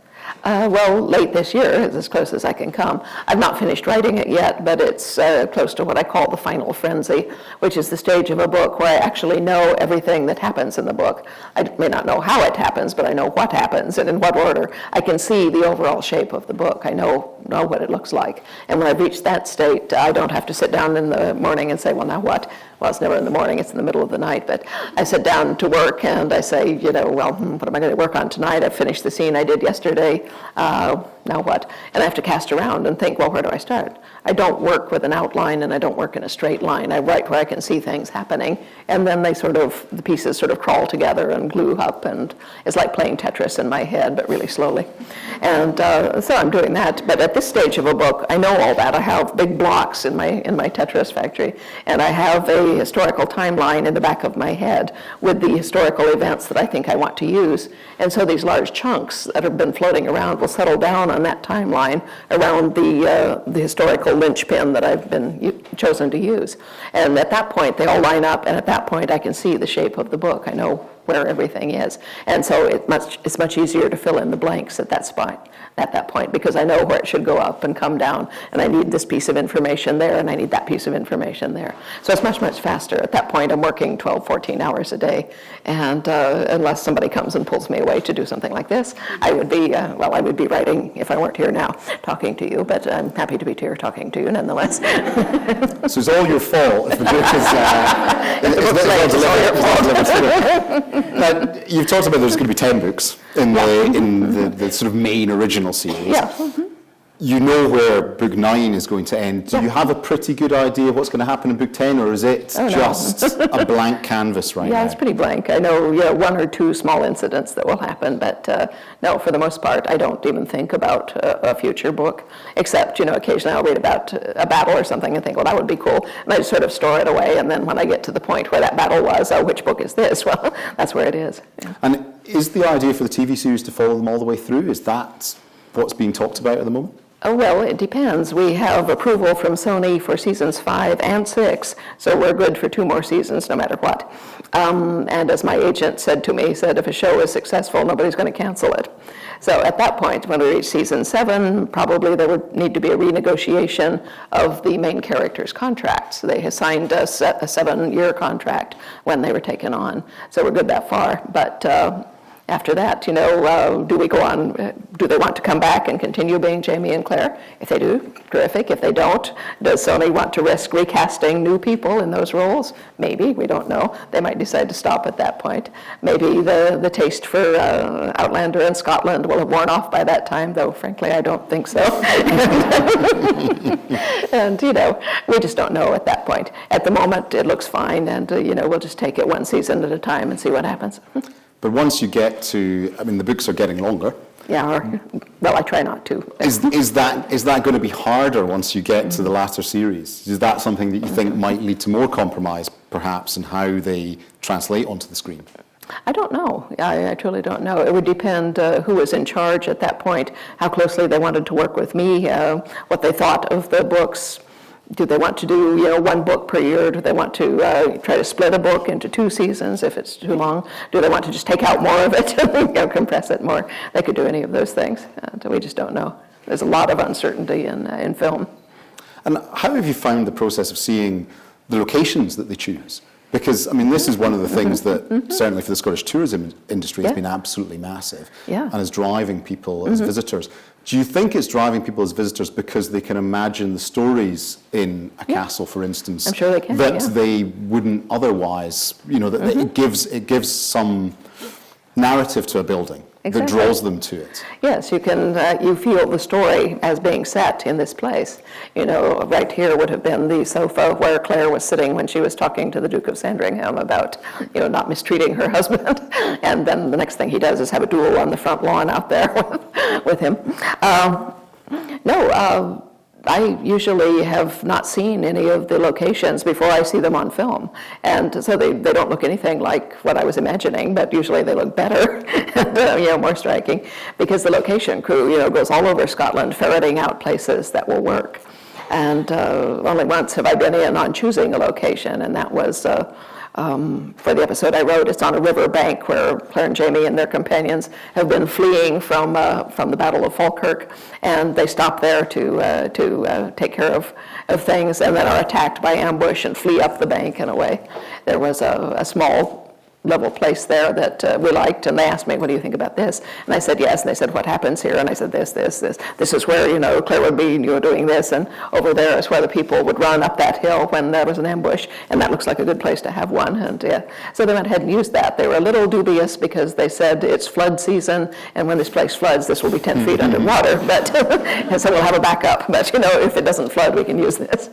Well, late this year is as close as I can come. I've not finished writing it yet, but it's close to what I call the final frenzy, which is the stage of a book where I actually know everything that happens in the book. I may not know how it happens, but I know what happens and in what order. I can see the overall shape of the book. I know what it looks like. And when I've reached that state, I don't have to sit down in the morning and say, well, now what? Well, it's never in the morning, it's in the middle of the night. But I sit down to work and I say, what am I going to work on tonight? I've finished the scene I did yesterday. Now what? And I have to cast around and think, well, where do I start? I don't work with an outline and I don't work in a straight line. I write where I can see things happening, and then the pieces sort of crawl together and glue up, and it's like playing Tetris in my head, but really slowly. And so I'm doing that. But at this stage of a book, I know all that. I have big blocks in my Tetris factory, and I have a historical timeline in the back of my head with the historical events that I think I want to use. And so these large chunks that have been floating around will settle down on that timeline around the historical linchpin that I've been chosen to use. And at that point, they all line up, and at that point, I can see the shape of the book. I know where everything is. And so it's much easier to fill in the blanks at that spot, at that point, because I know where it should go up and come down, and I need this piece of information there, and I need that piece of information there. So it's much, much faster. At that point, I'm working 12, 14 hours a day, and unless somebody comes and pulls me away to do something like this, I would be writing if I weren't here now, talking to you, but I'm happy to be here talking to you nonetheless. So it's all your fault if the book is... You've talked about there's going to be 10 books in the sort of main original series. Yeah. Mm-hmm. You know where book 9 is going to end. Do you have a pretty good idea what's going to happen in book 10, or is it just a blank canvas right now? Yeah, it's pretty blank. I know 1 or 2 small incidents that will happen, but no, for the most part, I don't even think about a future book, except, occasionally I'll read about a battle or something and think, well, that would be cool, and I just sort of store it away, and then when I get to the point where that battle was, which book is this? Well, that's where it is. Yeah. And is the idea for the TV series to follow them all the way through? Is that what's being talked about at the moment? Oh, well, it depends. We have approval from Sony for seasons 5 and 6, so we're good for 2 more seasons no matter what. And as my agent said to me, he said, if a show is successful, nobody's going to cancel it. So at that point, when we reach season 7, probably there would need to be a renegotiation of the main characters' contracts. They had signed us a 7-year contract when they were taken on, so we're good that far. But after that, do we go on? Do they want to come back and continue being Jamie and Claire? If they do, terrific. If they don't, does Sony want to risk recasting new people in those roles? Maybe, we don't know. They might decide to stop at that point. Maybe the taste for Outlander in Scotland will have worn off by that time, though frankly I don't think so. And we just don't know at that point. At the moment it looks fine, and we'll just take it 1 season at a time and see what happens. But once you get to, the books are getting longer. Yeah, well, I try not to. Is that going to be harder once you get to the latter series? Is that something that you think might lead to more compromise, perhaps, in how they translate onto the screen? I don't know. I truly don't know. It would depend who was in charge at that point, how closely they wanted to work with me, what they thought of the books, do they want to do, one book per year? Do they want to try to split a book into 2 seasons if it's too long? Do they want to just take out more of it and compress it more? They could do any of those things. We just don't know. There's a lot of uncertainty in film. And how have you found the process of seeing the locations that they choose? Because, I mean, this is one of the things that, certainly for the Scottish tourism industry, has been absolutely massive and is driving people as visitors. Do you think it's driving people as visitors because they can imagine the stories in a castle, for instance, I'm sure they can, that they wouldn't otherwise, that it gives some narrative to a building that draws them to it? Yes, you can. You feel the story as being set in this place. Right here would have been the sofa where Claire was sitting when she was talking to the Duke of Sandringham about, not mistreating her husband. And then the next thing he does is have a duel on the front lawn out there with him. I usually have not seen any of the locations before I see them on film. And so they don't look anything like what I was imagining, but usually they look better, and, more striking, because the location crew, goes all over Scotland ferreting out places that will work. And only once have I been in on choosing a location, and that was for the episode I wrote. It's on a river bank where Claire and Jamie and their companions have been fleeing from the Battle of Falkirk, and they stop there to take care of things, and then are attacked by ambush and flee up the bank and away. There was a small level place there that we liked, and they asked me, what do you think about this? And I said, yes. And they said, what happens here? And I said, this. This is where, Claire would be, doing this, and over there is where the people would run up that hill when there was an ambush, and that looks like a good place to have one. And so they went ahead and used that. They were a little dubious because they said it's flood season, and when this place floods, this will be 10 feet underwater, but and so we'll have a backup. But, if it doesn't flood, we can use this.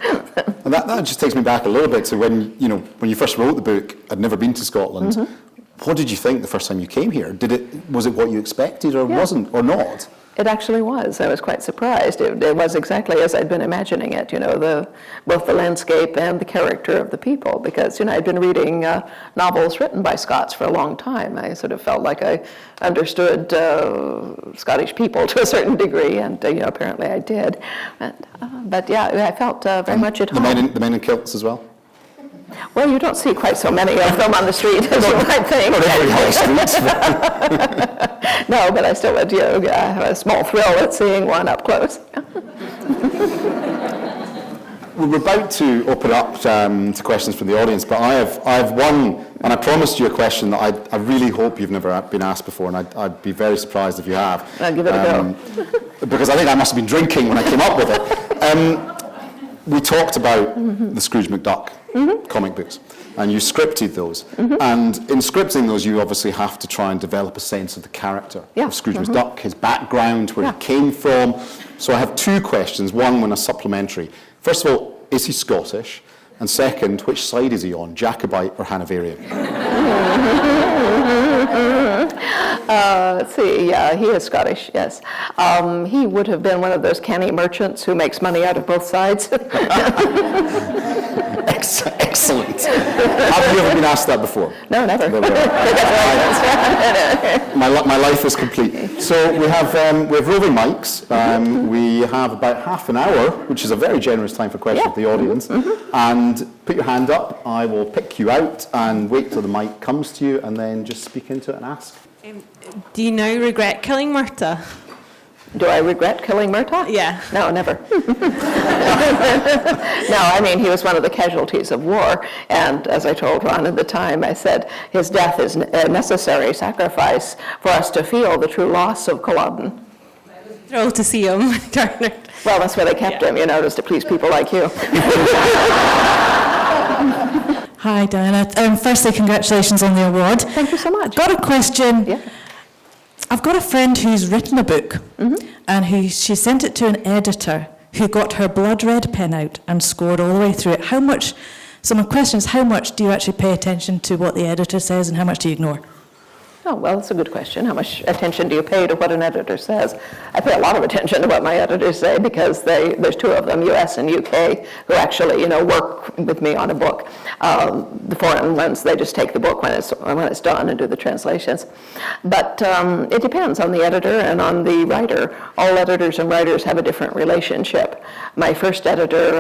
And that just takes me back a little bit to when you first wrote the book. I'd never been to Scotland. What did you think the first time you came here? Was it what you expected, or wasn't, or not? It actually was. I was quite surprised. It was exactly as I'd been imagining it, both the landscape and the character of the people, because, I'd been reading novels written by Scots for a long time. I sort of felt like I understood Scottish people to a certain degree, and, apparently I did. But I felt very much at home. The men in kilts as well? Well, you don't see quite so many of them on the street as you might think. Not every high street. No, but I still would have a small thrill at seeing one up close. We're about to open up to questions from the audience, but I have one, and I promised you a question that I really hope you've never been asked before, and I'd be very surprised if you have. I'll give it a go. Because I think I must have been drinking when I came up with it. We talked about the Scrooge McDuck comic books, and you scripted those. And in scripting those, you obviously have to try and develop a sense of the character of Scrooge McDuck, his background, where he came from. So I have 2 questions, one and a supplementary. First of all, is he Scottish? And second, which side is he on, Jacobite or Hanoverian? Let's see, he is Scottish, yes. He would have been one of those canny merchants who makes money out of both sides. Excellent. Have you ever been asked that before? No, never. My life is complete. So we have roving mics. We have about half an hour, which is a very generous time for questions from the audience. And put your hand up. I will pick you out and wait till the mic comes to you, and then just speak into it and ask. Do you now regret killing Murtagh? Do I regret killing Murtagh? Yeah. No, never. No, I mean, he was one of the casualties of war, and as I told Ron at the time, I said, his death is a necessary sacrifice for us to feel the true loss of Culloden. Thrilled to see him, Turner. Well, that's why they kept him, just to please people like you. Hi, Diana. Firstly, congratulations on the award. Thank you so much. Got a question. Yeah. I've got a friend who's written a book, and she sent it to an editor who got her blood red pen out and scored all the way through it. So my question is, how much do you actually pay attention to what the editor says, and how much do you ignore? Oh, well, that's a good question. How much attention do you pay to what an editor says? I pay a lot of attention to what my editors say, because there's 2 of them, US and UK, who actually, work with me on a book. The foreign ones, they just take the book when it's done and do the translations. But it depends on the editor and on the writer. All editors and writers have a different relationship. My first editor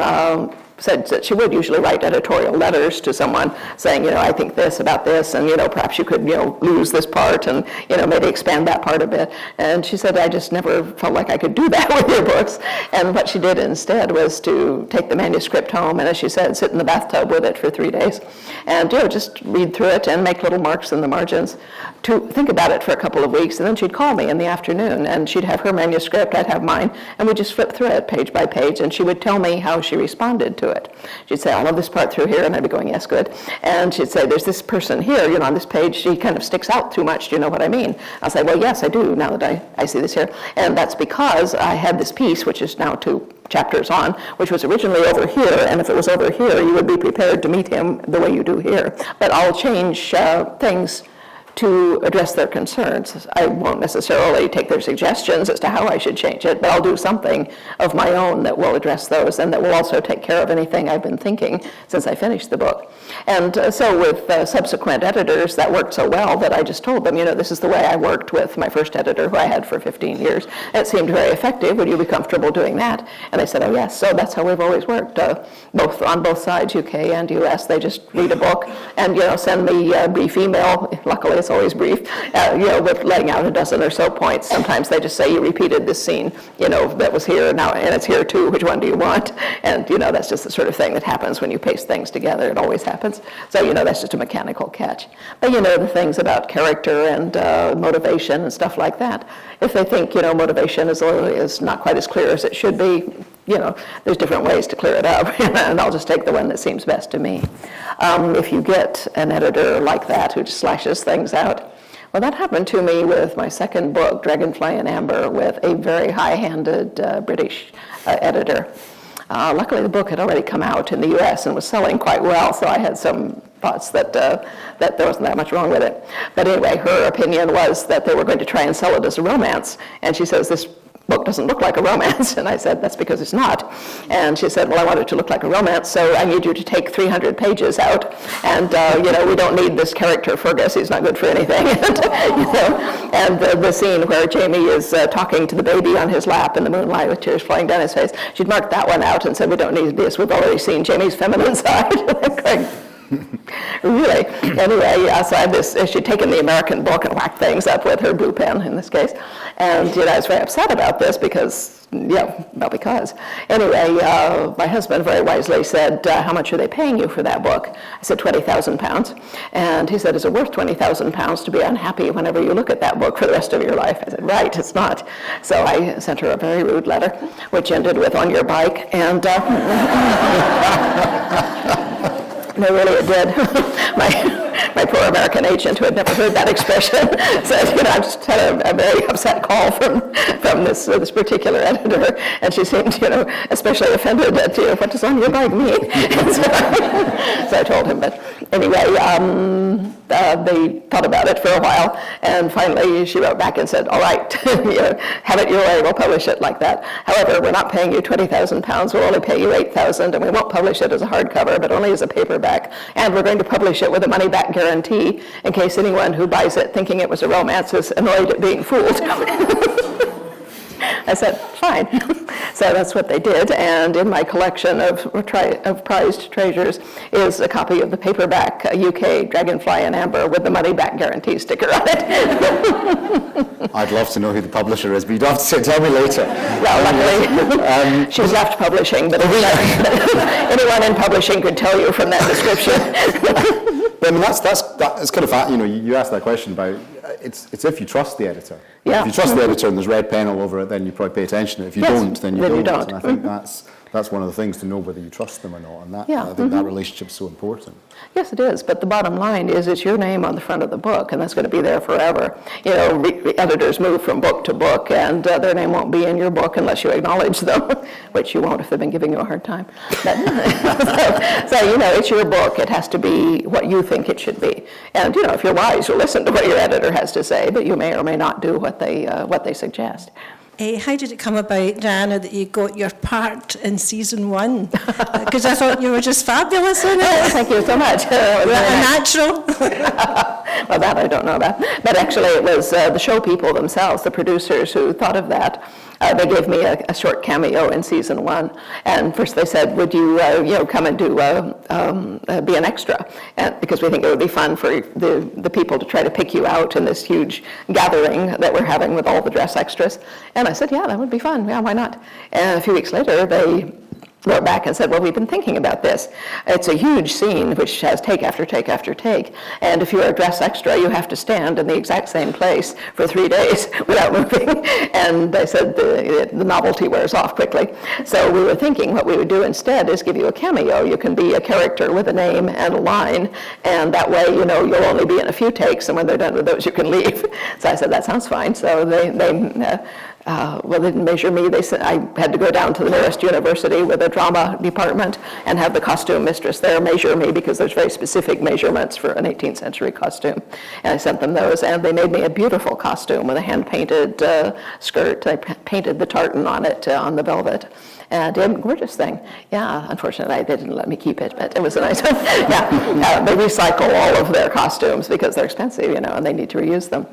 said that she would usually write editorial letters to someone saying, I think this about this, and, perhaps you could, lose this part and, maybe expand that part a bit. And she said, I just never felt like I could do that with your books. And what she did instead was to take the manuscript home and, as she said, sit in the bathtub with it for 3 days and, just read through it and make little marks in the margins, to think about it for a couple of weeks. And then she'd call me in the afternoon, and she'd have her manuscript, I'd have mine, and we'd just flip through it page by page, and she would tell me how she responded to it. She'd say, I love this part through here, and I'd be going, yes, good. And she'd say, there's this person here, on this page, she kind of sticks out too much, do you know what I mean? I'll say, well, yes, I do, now that I see this here. And that's because I had this piece, which is now 2 chapters on, which was originally over here, and if it was over here, you would be prepared to meet him the way you do here. But I'll change things to address their concerns. I won't necessarily take their suggestions as to how I should change it, but I'll do something of my own that will address those and that will also take care of anything I've been thinking since I finished the book. And so with subsequent editors, that worked so well that I just told them, this is the way I worked with my first editor, who I had for 15 years. It seemed very effective. Would you be comfortable doing that? And they said, oh, yes. So that's how we've always worked, on both sides, UK and US. They just read a book and, send me a brief email. Luckily, it's always brief, with laying out a dozen or so points. Sometimes they just say, you repeated this scene, that was here now, and it's here too. Which one do you want? And, that's just the sort of thing that happens when you paste things together. It always happens. So, that's just a mechanical catch. But, the things about character and motivation and stuff like that, if they think, motivation is not quite as clear as it should be, there's different ways to clear it up, and I'll just take the one that seems best to me. If you get an editor like that who just slashes things out, well, that happened to me with my second book, Dragonfly and Amber, with a very high-handed British editor. Luckily, the book had already come out in the US and was selling quite well, so I had some thoughts that there wasn't that much wrong with it. But anyway, her opinion was that they were going to try and sell it as a romance, and she says, this book doesn't look like a romance. And I said, that's because it's not. And she said, well, I want it to look like a romance, so I need you to take 300 pages out. And, we don't need this character Fergus. He's not good for anything. And the scene where Jamie is talking to the baby on his lap in the moonlight with tears flowing down his face, she'd marked that one out and said, we don't need this. We've already seen Jamie's feminine side. Really? Anyway, so I had this, she'd taken the American book and whacked things up with her blue pen in this case. And I was very upset about this because, Anyway, my husband very wisely said, how much are they paying you for that book? I said, £20,000. And he said, is it worth £20,000 to be unhappy whenever you look at that book for the rest of your life? I said, right, it's not. So I sent her a very rude letter, which ended with, on your bike. And no, really, it did. My poor American agent, who had never heard that expression, said, I just had a very upset call from this particular editor, and she seemed, especially offended at, what does on your bike mean? So I told him, but anyway, they thought about it for a while, and finally she wrote back and said, all right, have it your way, we'll publish it like that. However, we're not paying you £20,000, we'll only pay you $8,000, and we won't publish it as a hardcover, but only as a paperback, and we're going to publish it with a money-back guarantee in case anyone who buys it thinking it was a romance is annoyed at being fooled. I said, fine. So that's what they did, and in my collection of prized treasures is a copy of the paperback UK Dragonfly and Amber with the money-back guarantee sticker on it. I'd love to know who the publisher is, but you don't have to tell me later. Well, luckily, she's left publishing, but anyone in publishing could tell you from that description. But I mean, that's kind of, you asked that question about, it's if you trust the editor. Yeah. If you trust the editor and there's red pen all over it, then you probably pay attention. If you don't, then you don't. And I think that's one of the things to know whether you trust them or not. And I think that relationship's so important. Yes, it is. But the bottom line is it's your name on the front of the book, and that's going to be there forever. Editors move from book to book, and their name won't be in your book unless you acknowledge them, which you won't if they've been giving you a hard time. But, so, it's your book. It has to be what you think it should be. And, if you're wise, you'll listen to what your editor has to say, but you may or may not do what they suggest. How did it come about, Diana, that you got your part in season 1? Because I thought you were just fabulous in it. Oh, thank you so much. A natural. Well, that I don't know about. But actually, it was the show people themselves, the producers, who thought of that. They gave me a short cameo in season 1, and first they said, "Would you, come and do be an extra?" And because we think it would be fun for the people to try to pick you out in this huge gathering that we're having with all the dress extras. And I said, "Yeah, that would be fun. Yeah, why not?" And a few weeks later, they wrote back and said, "Well, we've been thinking about this. It's a huge scene which has take after take after take, and if you're a dress extra, you have to stand in the exact same place for 3 days without moving." And they said the novelty wears off quickly. So we were thinking what we would do instead is give you a cameo. You can be a character with a name and a line, and that way, you'll only be in a few takes, and when they're done with those, you can leave. So I said, that sounds fine. So they didn't measure me. They said I had to go down to the nearest university with a drama department and have the costume mistress there measure me, because there's very specific measurements for an 18th century costume. And I sent them those, and they made me a beautiful costume with a hand-painted skirt. I painted the tartan on it, on the velvet. And a gorgeous thing. Yeah, unfortunately, they didn't let me keep it, but it was a nice one. Yeah, they recycle all of their costumes because they're expensive, and they need to reuse them.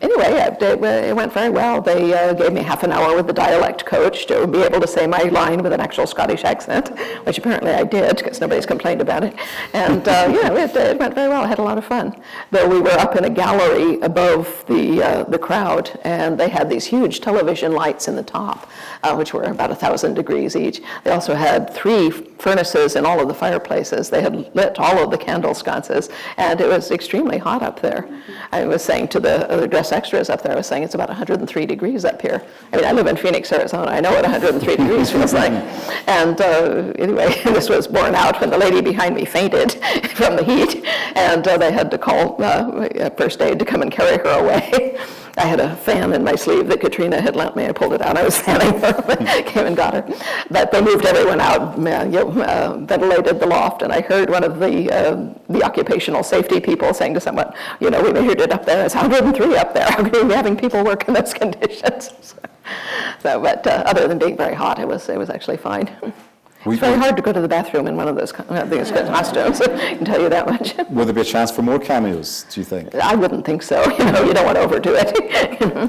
Anyway, it went very well. They gave me half an hour with the dialect coach to be able to say my line with an actual Scottish accent, which apparently I did, because nobody's complained about it. And it went very well. I had a lot of fun. Though we were up in a gallery above the crowd, and they had these huge television lights in the top, which were about 1,000 degrees each. They also had 3 furnaces in all of the fireplaces. They had lit all of the candle sconces, and it was extremely hot up there. I was saying to the other dress extras up there, I was saying it's about 103 degrees up here. I mean, I live in Phoenix, Arizona. I know what 103 degrees feels like. And anyway, this was borne out when the lady behind me fainted from the heat, and they had to call first aid to come and carry her away. I had a fan in my sleeve that Katrina had lent me. I pulled it out. I was fanning her, came and got her. But they moved everyone out, ventilated the loft, and I heard one of the occupational safety people saying to someone, we measured it up there. It's 103 up there. How can you be having people work in those conditions? But other than being very hot, it was actually fine. It's very hard to go to the bathroom in one of those costumes, I can tell you that much. Will there be a chance for more cameos, do you think? I wouldn't think so. You don't want to overdo it.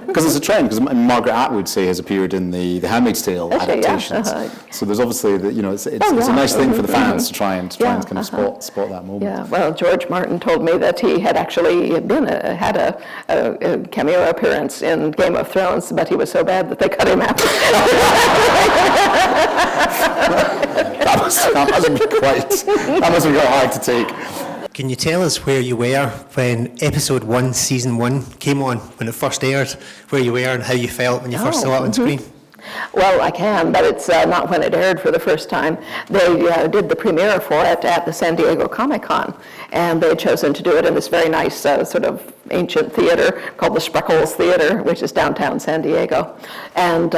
Because it's a trend, because Margaret Atwood, say, has appeared in the Handmaid's Tale adaptations. Yeah. So there's obviously, it's a nice thing for the fans to try and kind of spot that moment. Yeah, well, George Martin told me that he had actually had a cameo appearance in Game of Thrones, but he was so bad that they cut him out. That mustn't be quite hard to take. Can you tell us where you were when episode 1, season 1 came on, when it first aired, where you were and how you felt when you first saw it on screen? Well, I can, but it's not when it aired for the first time. They did the premiere for it at the San Diego Comic-Con, and they had chosen to do it in this very nice sort of ancient theater called the Spreckles Theater, which is downtown San Diego. And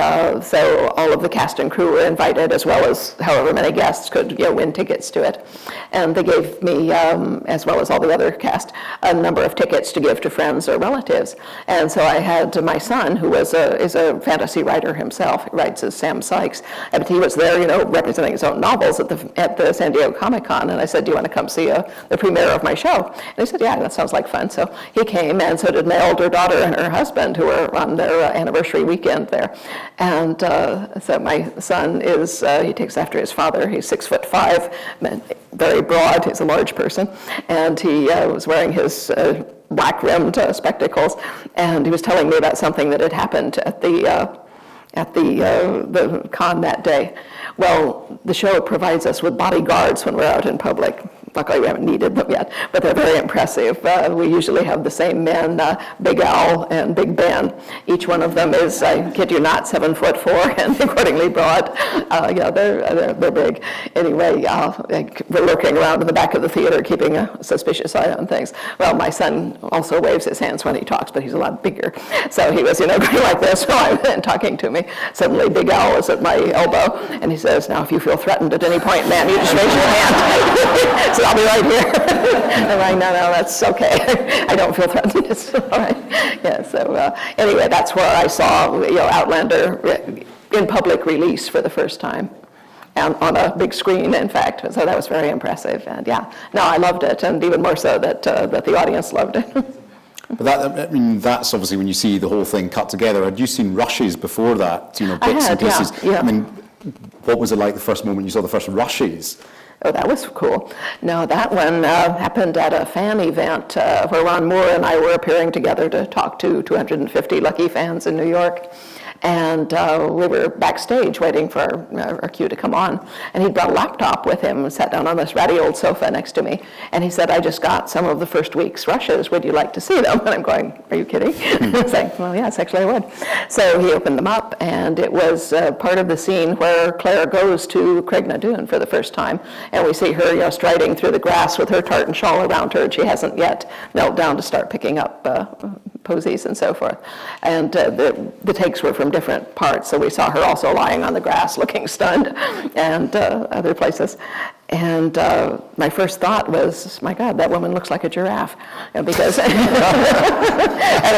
so all of the cast and crew were invited, as well as however many guests could win tickets to it. And they gave me, as well as all the other cast, a number of tickets to give to friends or relatives. And so I had my son, who is a fantasy writer himself. He writes as Sam Sykes, but he was there, representing his own novels at the San Diego Comic-Con. And I said, "Do you want to come see the premiere of my show?" And he said, "Yeah, that sounds like fun." So he came, and so did my older daughter and her husband, who were on their anniversary weekend there. And so my son he takes after his father. He's 6'5", very broad. He's a large person, and he was wearing his black-rimmed spectacles, and he was telling me about something that had happened at the con that day. Well, the show provides us with bodyguards when we're out in public. Luckily, we haven't needed them yet, but they're very impressive. We usually have the same men, Big Al and Big Ben. Each one of them is, I kid you not, 7'4" and accordingly broad. They're big. Anyway, we're lurking around in the back of the theater, keeping a suspicious eye on things. Well, my son also waves his hands when he talks, but he's a lot bigger. So he was, going like this while I'm talking to me. Suddenly, Big Al was at my elbow, and he says, "Now, if you feel threatened at any point, man, you just raise your hand." So I'll be right here. I'm like, no, that's okay. I don't feel threatened. It's all right. Yeah, so anyway, that's where I saw Outlander in public release for the first time. and on a big screen, in fact. So that was very impressive. And yeah, no, I loved it, and even more so that the audience loved it. But that, I mean, that's obviously when you see the whole thing cut together. Had you seen rushes before that? You know, bits and pieces. Yeah. I mean, what was it like the first moment you saw the first rushes? Oh, that was cool. No, that one happened at a fan event where Ron Moore and I were appearing together to talk to 250 lucky fans in New York. And we were backstage waiting for our cue to come on. And he brought a laptop with him and sat down on this ratty old sofa next to me. And he said, I just got some of the first week's rushes. Would you like to see them? And I'm going, are you kidding? I was like, well, yes, actually I would. So he opened them up, and it was part of the scene where Claire goes to Craignadoon for the first time. And we see her, you know, striding through the grass with her tartan shawl around her. And she hasn't yet knelt down to start picking up posies and so forth. And the takes were from different parts, so we saw her also lying on the grass looking stunned, and other places. And my first thought was, my God, that woman looks like a giraffe. You know, because, I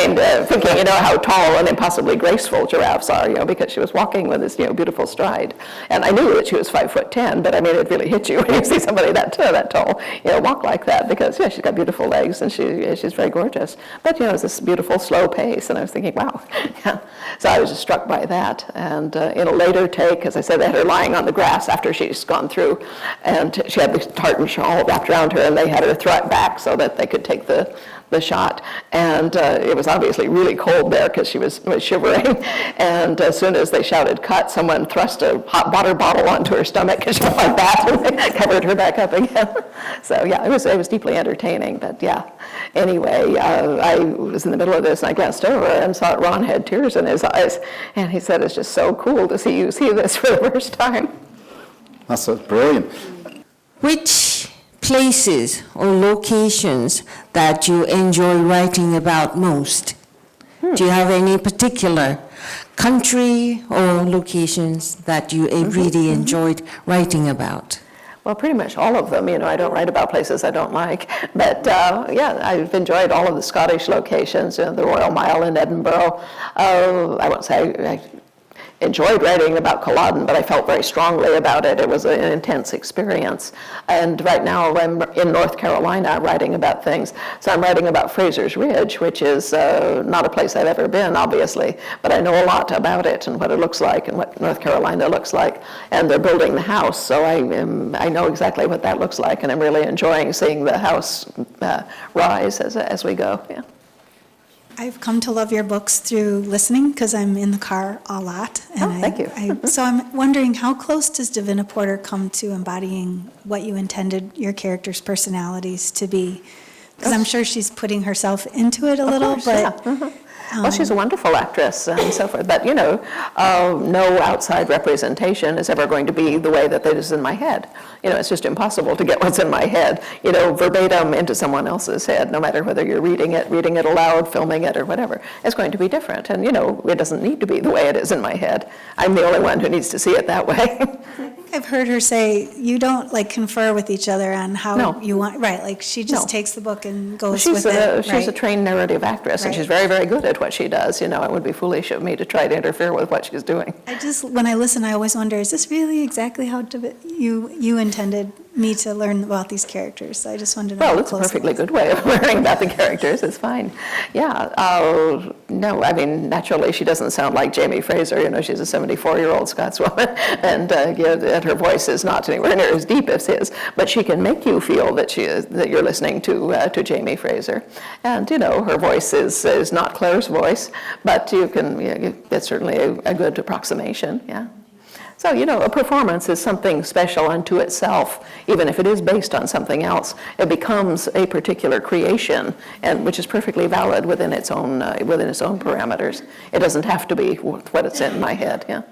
mean, thinking, you know, how tall and impossibly graceful giraffes are, you know, because she was walking with this, you know, beautiful stride. And I knew that she was 5'10", but I mean, it really hits you when you see somebody that tall, you know, walk like that, because, yeah, she's got beautiful legs, and she's very gorgeous. But, you know, it's this beautiful, slow pace, and I was thinking, wow. Yeah. So I was just struck by that. And in a later take, as I said, they had her lying on the grass after she's gone through, and she had the tartan shawl wrapped around her, and they had her throw it back so that they could take the shot. And it was obviously really cold there because she was shivering. And as soon as they shouted cut, someone thrust a hot water bottle onto her stomach because she went like that, and they covered her back up again. So yeah, it was deeply entertaining. But yeah, anyway, I was in the middle of this, and I glanced over and saw that Ron had tears in his eyes, and he said, "It's just so cool to see you see this for the first time." That's brilliant. Which places or locations that you enjoy writing about most? Do you have any particular country or locations that you really enjoyed writing about? Well, pretty much all of them. You know, I don't write about places I don't like. But yeah, I've enjoyed all of the Scottish locations, you know, the Royal Mile in Edinburgh. I won't say I enjoyed writing about Culloden, but I felt very strongly about it. It was an intense experience. And right now I'm in North Carolina writing about things. So I'm writing about Fraser's Ridge, which is not a place I've ever been, obviously, but I know a lot about it and what it looks like and what North Carolina looks like. And they're building the house, so I know exactly what that looks like, and I'm really enjoying seeing the house rise as we go. Yeah. I've come to love your books through listening because I'm in the car a lot. And thank you. So I'm wondering, how close does Davina Porter come to embodying what you intended your characters' personalities to be? Because I'm sure she's putting herself into it a little, course, but... Yeah. Mm-hmm. Well, she's a wonderful actress and so forth, but, you know, no outside representation is ever going to be the way that it is in my head. You know, it's just impossible to get what's in my head, you know, verbatim into someone else's head, no matter whether you're reading it aloud, filming it, or whatever. It's going to be different, and, you know, it doesn't need to be the way it is in my head. I'm the only one who needs to see it that way. I've heard her say you don't like confer with each other on how you want, right? Like she just takes the book and goes with it. She's a trained narrative actress, and she's very, very good at what she does. You know, it would be foolish of me to try to interfere with what she's doing. When I listen, I always wonder, is this really exactly how you intended me to learn about these characters? So I just wanted to know. Well, it's a perfectly good way of learning about the characters. It's fine. Yeah. No, I mean, naturally, she doesn't sound like Jamie Fraser. You know, she's a 74-year-old Scotswoman, and her voice is not anywhere near as deep as his. But she can make you feel that you're listening to Jamie Fraser. And you know, her voice is not Claire's voice, but you can. It's certainly a good approximation. Yeah. So, you know, a performance is something special unto itself. Even if it is based on something else, it becomes a particular creation, and which is perfectly valid within its own parameters. It doesn't have to be what it's in my head. Yeah.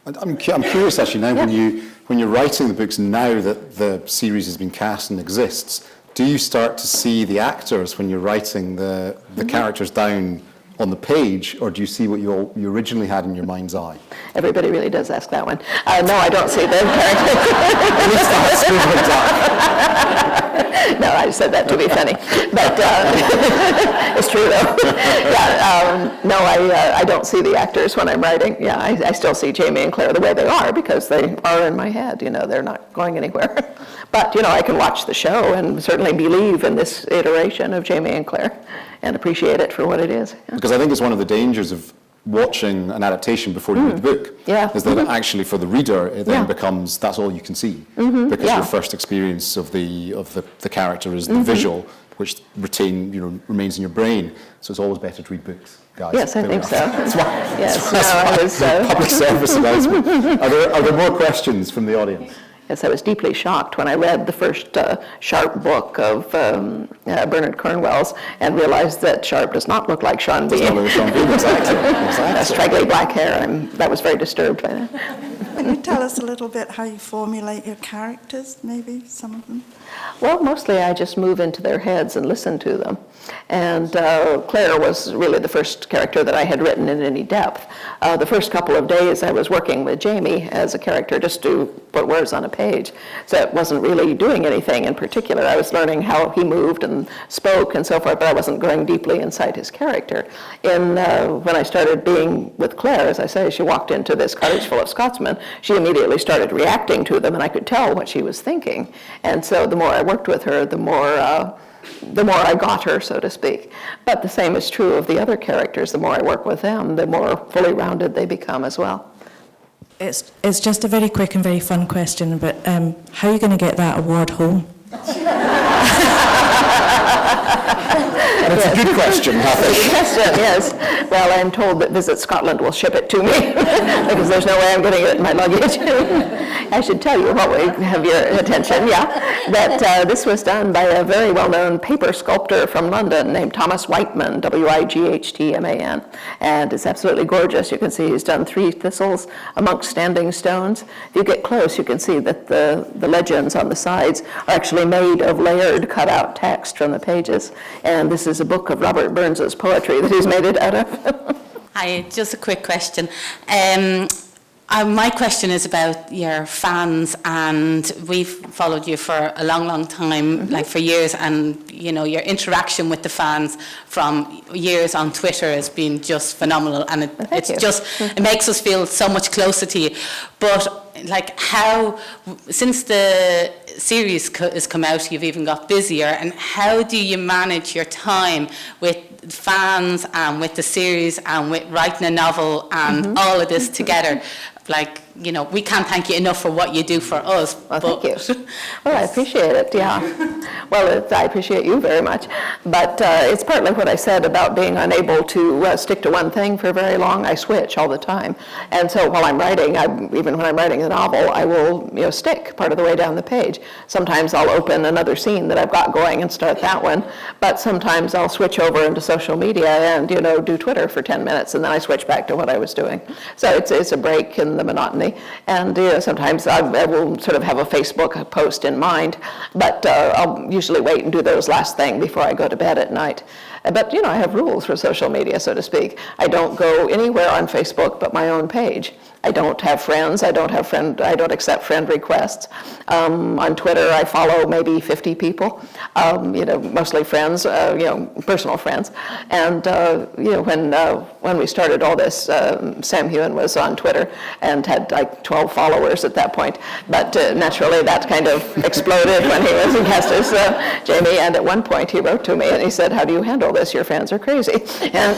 I'm curious actually now, when you're writing the books now that the series has been cast and exists, do you start to see the actors when you're writing the characters down on the page, or do you see what you originally had in your mind's eye? Everybody really does ask that one. No, I don't see the characters. At least that's No, I said that to be funny, but it's true though. Yeah, no, I don't see the actors when I'm writing. Yeah, I still see Jamie and Claire the way they are because they are in my head. You know, they're not going anywhere. But you know, I can watch the show and certainly believe in this iteration of Jamie and Claire and appreciate it for what it is. Yeah. Because I think it's one of the dangers of watching an adaptation before you read the book, is that actually for the reader it then becomes that's all you can see, because your first experience of the character is the visual, which remains in your brain. So it's always better to read books, guys. Yes, I think so. That's why. Yes, That's why public service announcement. Are there more questions from the audience? Yes, I was deeply shocked when I read the first Sharp book of Bernard Cornwell's and realized that Sharp does not look like Sean Bean. Exactly. Straggly black hair, that was very disturbed by that. Can you tell us a little bit how you formulate your characters, maybe, some of them? Well, mostly I just move into their heads and listen to them. And Claire was really the first character that I had written in any depth. The first couple of days I was working with Jamie as a character just to put words on a page. So it wasn't really doing anything in particular. I was learning how he moved and spoke and so forth, but I wasn't going deeply inside his character. When I started being with Claire, as I say, she walked into this cottage full of Scotsmen, she immediately started reacting to them, and I could tell what she was thinking. And so the more I worked with her, the more I got her, so to speak. But the same is true of the other characters. The more I work with them, the more fully rounded they become as well. It's just a very quick and very fun question, but how are you going to get that award home? And it's a good question, I think. It's a good question, yes. Well, I'm told that Visit Scotland will ship it to me because there's no way I'm getting it in my luggage. I should tell you what we have your attention, that this was done by a very well-known paper sculptor from London named Thomas Whiteman, Wightman, and it's absolutely gorgeous. You can see he's done 3 thistles amongst standing stones. If you get close, you can see that the legends on the sides are actually made of layered cut-out text from the pages, and this is a book of Robert Burns's poetry that he's made it out of. Hi, just a quick question. My question is about your fans, and we've followed you for a long, long time, like for years, and you know your interaction with the fans from years on Twitter has been just phenomenal, and it makes us feel so much closer to you. But like how, since the series has come out, you've even got busier, and how do you manage your time with fans and with the series and with writing a novel and all of this together? Like, you know, we can't thank you enough for what you do for us. Well, thank you. Well, I appreciate it, yeah. Well, I appreciate you very much. But it's partly what I said about being unable to stick to one thing for very long. I switch all the time. And so while I'm writing, even when I'm writing a novel, I will stick part of the way down the page. Sometimes I'll open another scene that I've got going and start that one. But sometimes I'll switch over into social media and, do Twitter for 10 minutes, and then I switch back to what I was doing. So it's a break in the monotony. And sometimes I will sort of have a Facebook post in mind, but I'll usually wait and do those last thing before I go to bed at night. But, I have rules for social media, so to speak. I don't go anywhere on Facebook but my own page. I don't have friends. I don't accept friend requests. On Twitter, I follow maybe 50 people, mostly friends, personal friends. And, when we started all this, Sam Hewen was on Twitter and had like 12 followers at that point. But naturally, that kind of exploded when he was in cast as Jamie. And at one point, he wrote to me and he said, "How do you handle this? Your fans are crazy." And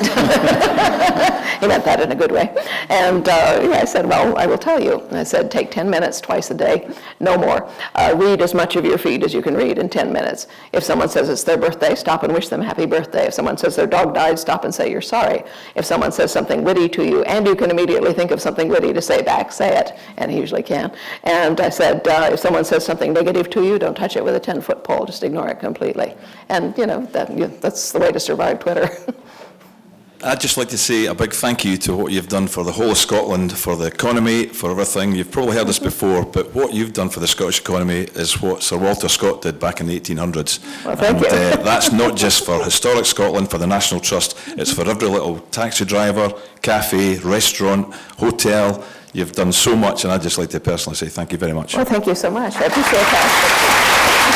he meant that in a good way. And I said, "Well, I will tell you." I said, "Take 10 minutes twice a day, no more. Read as much of your feed as you can read in 10 minutes. If someone says it's their birthday, stop and wish them happy birthday. If someone says their dog died, stop and say you're sorry. If someone says something witty to you, and you can immediately think of something witty to say back, say it." And he usually can. And I said, if someone says something negative to you, don't touch it with a 10-foot pole. Just ignore it completely. And, that's the way to survive Twitter. I'd just like to say a big thank you to what you've done for the whole of Scotland, for the economy, for everything. You've probably heard this before, but what you've done for the Scottish economy is what Sir Walter Scott did back in the 1800s. Well, thank you. That's not just for Historic Scotland, for the National Trust. It's for every little taxi driver, cafe, restaurant, hotel, You've done so much, and I'd just like to personally say thank you very much. Well, thank you so much. I appreciate that.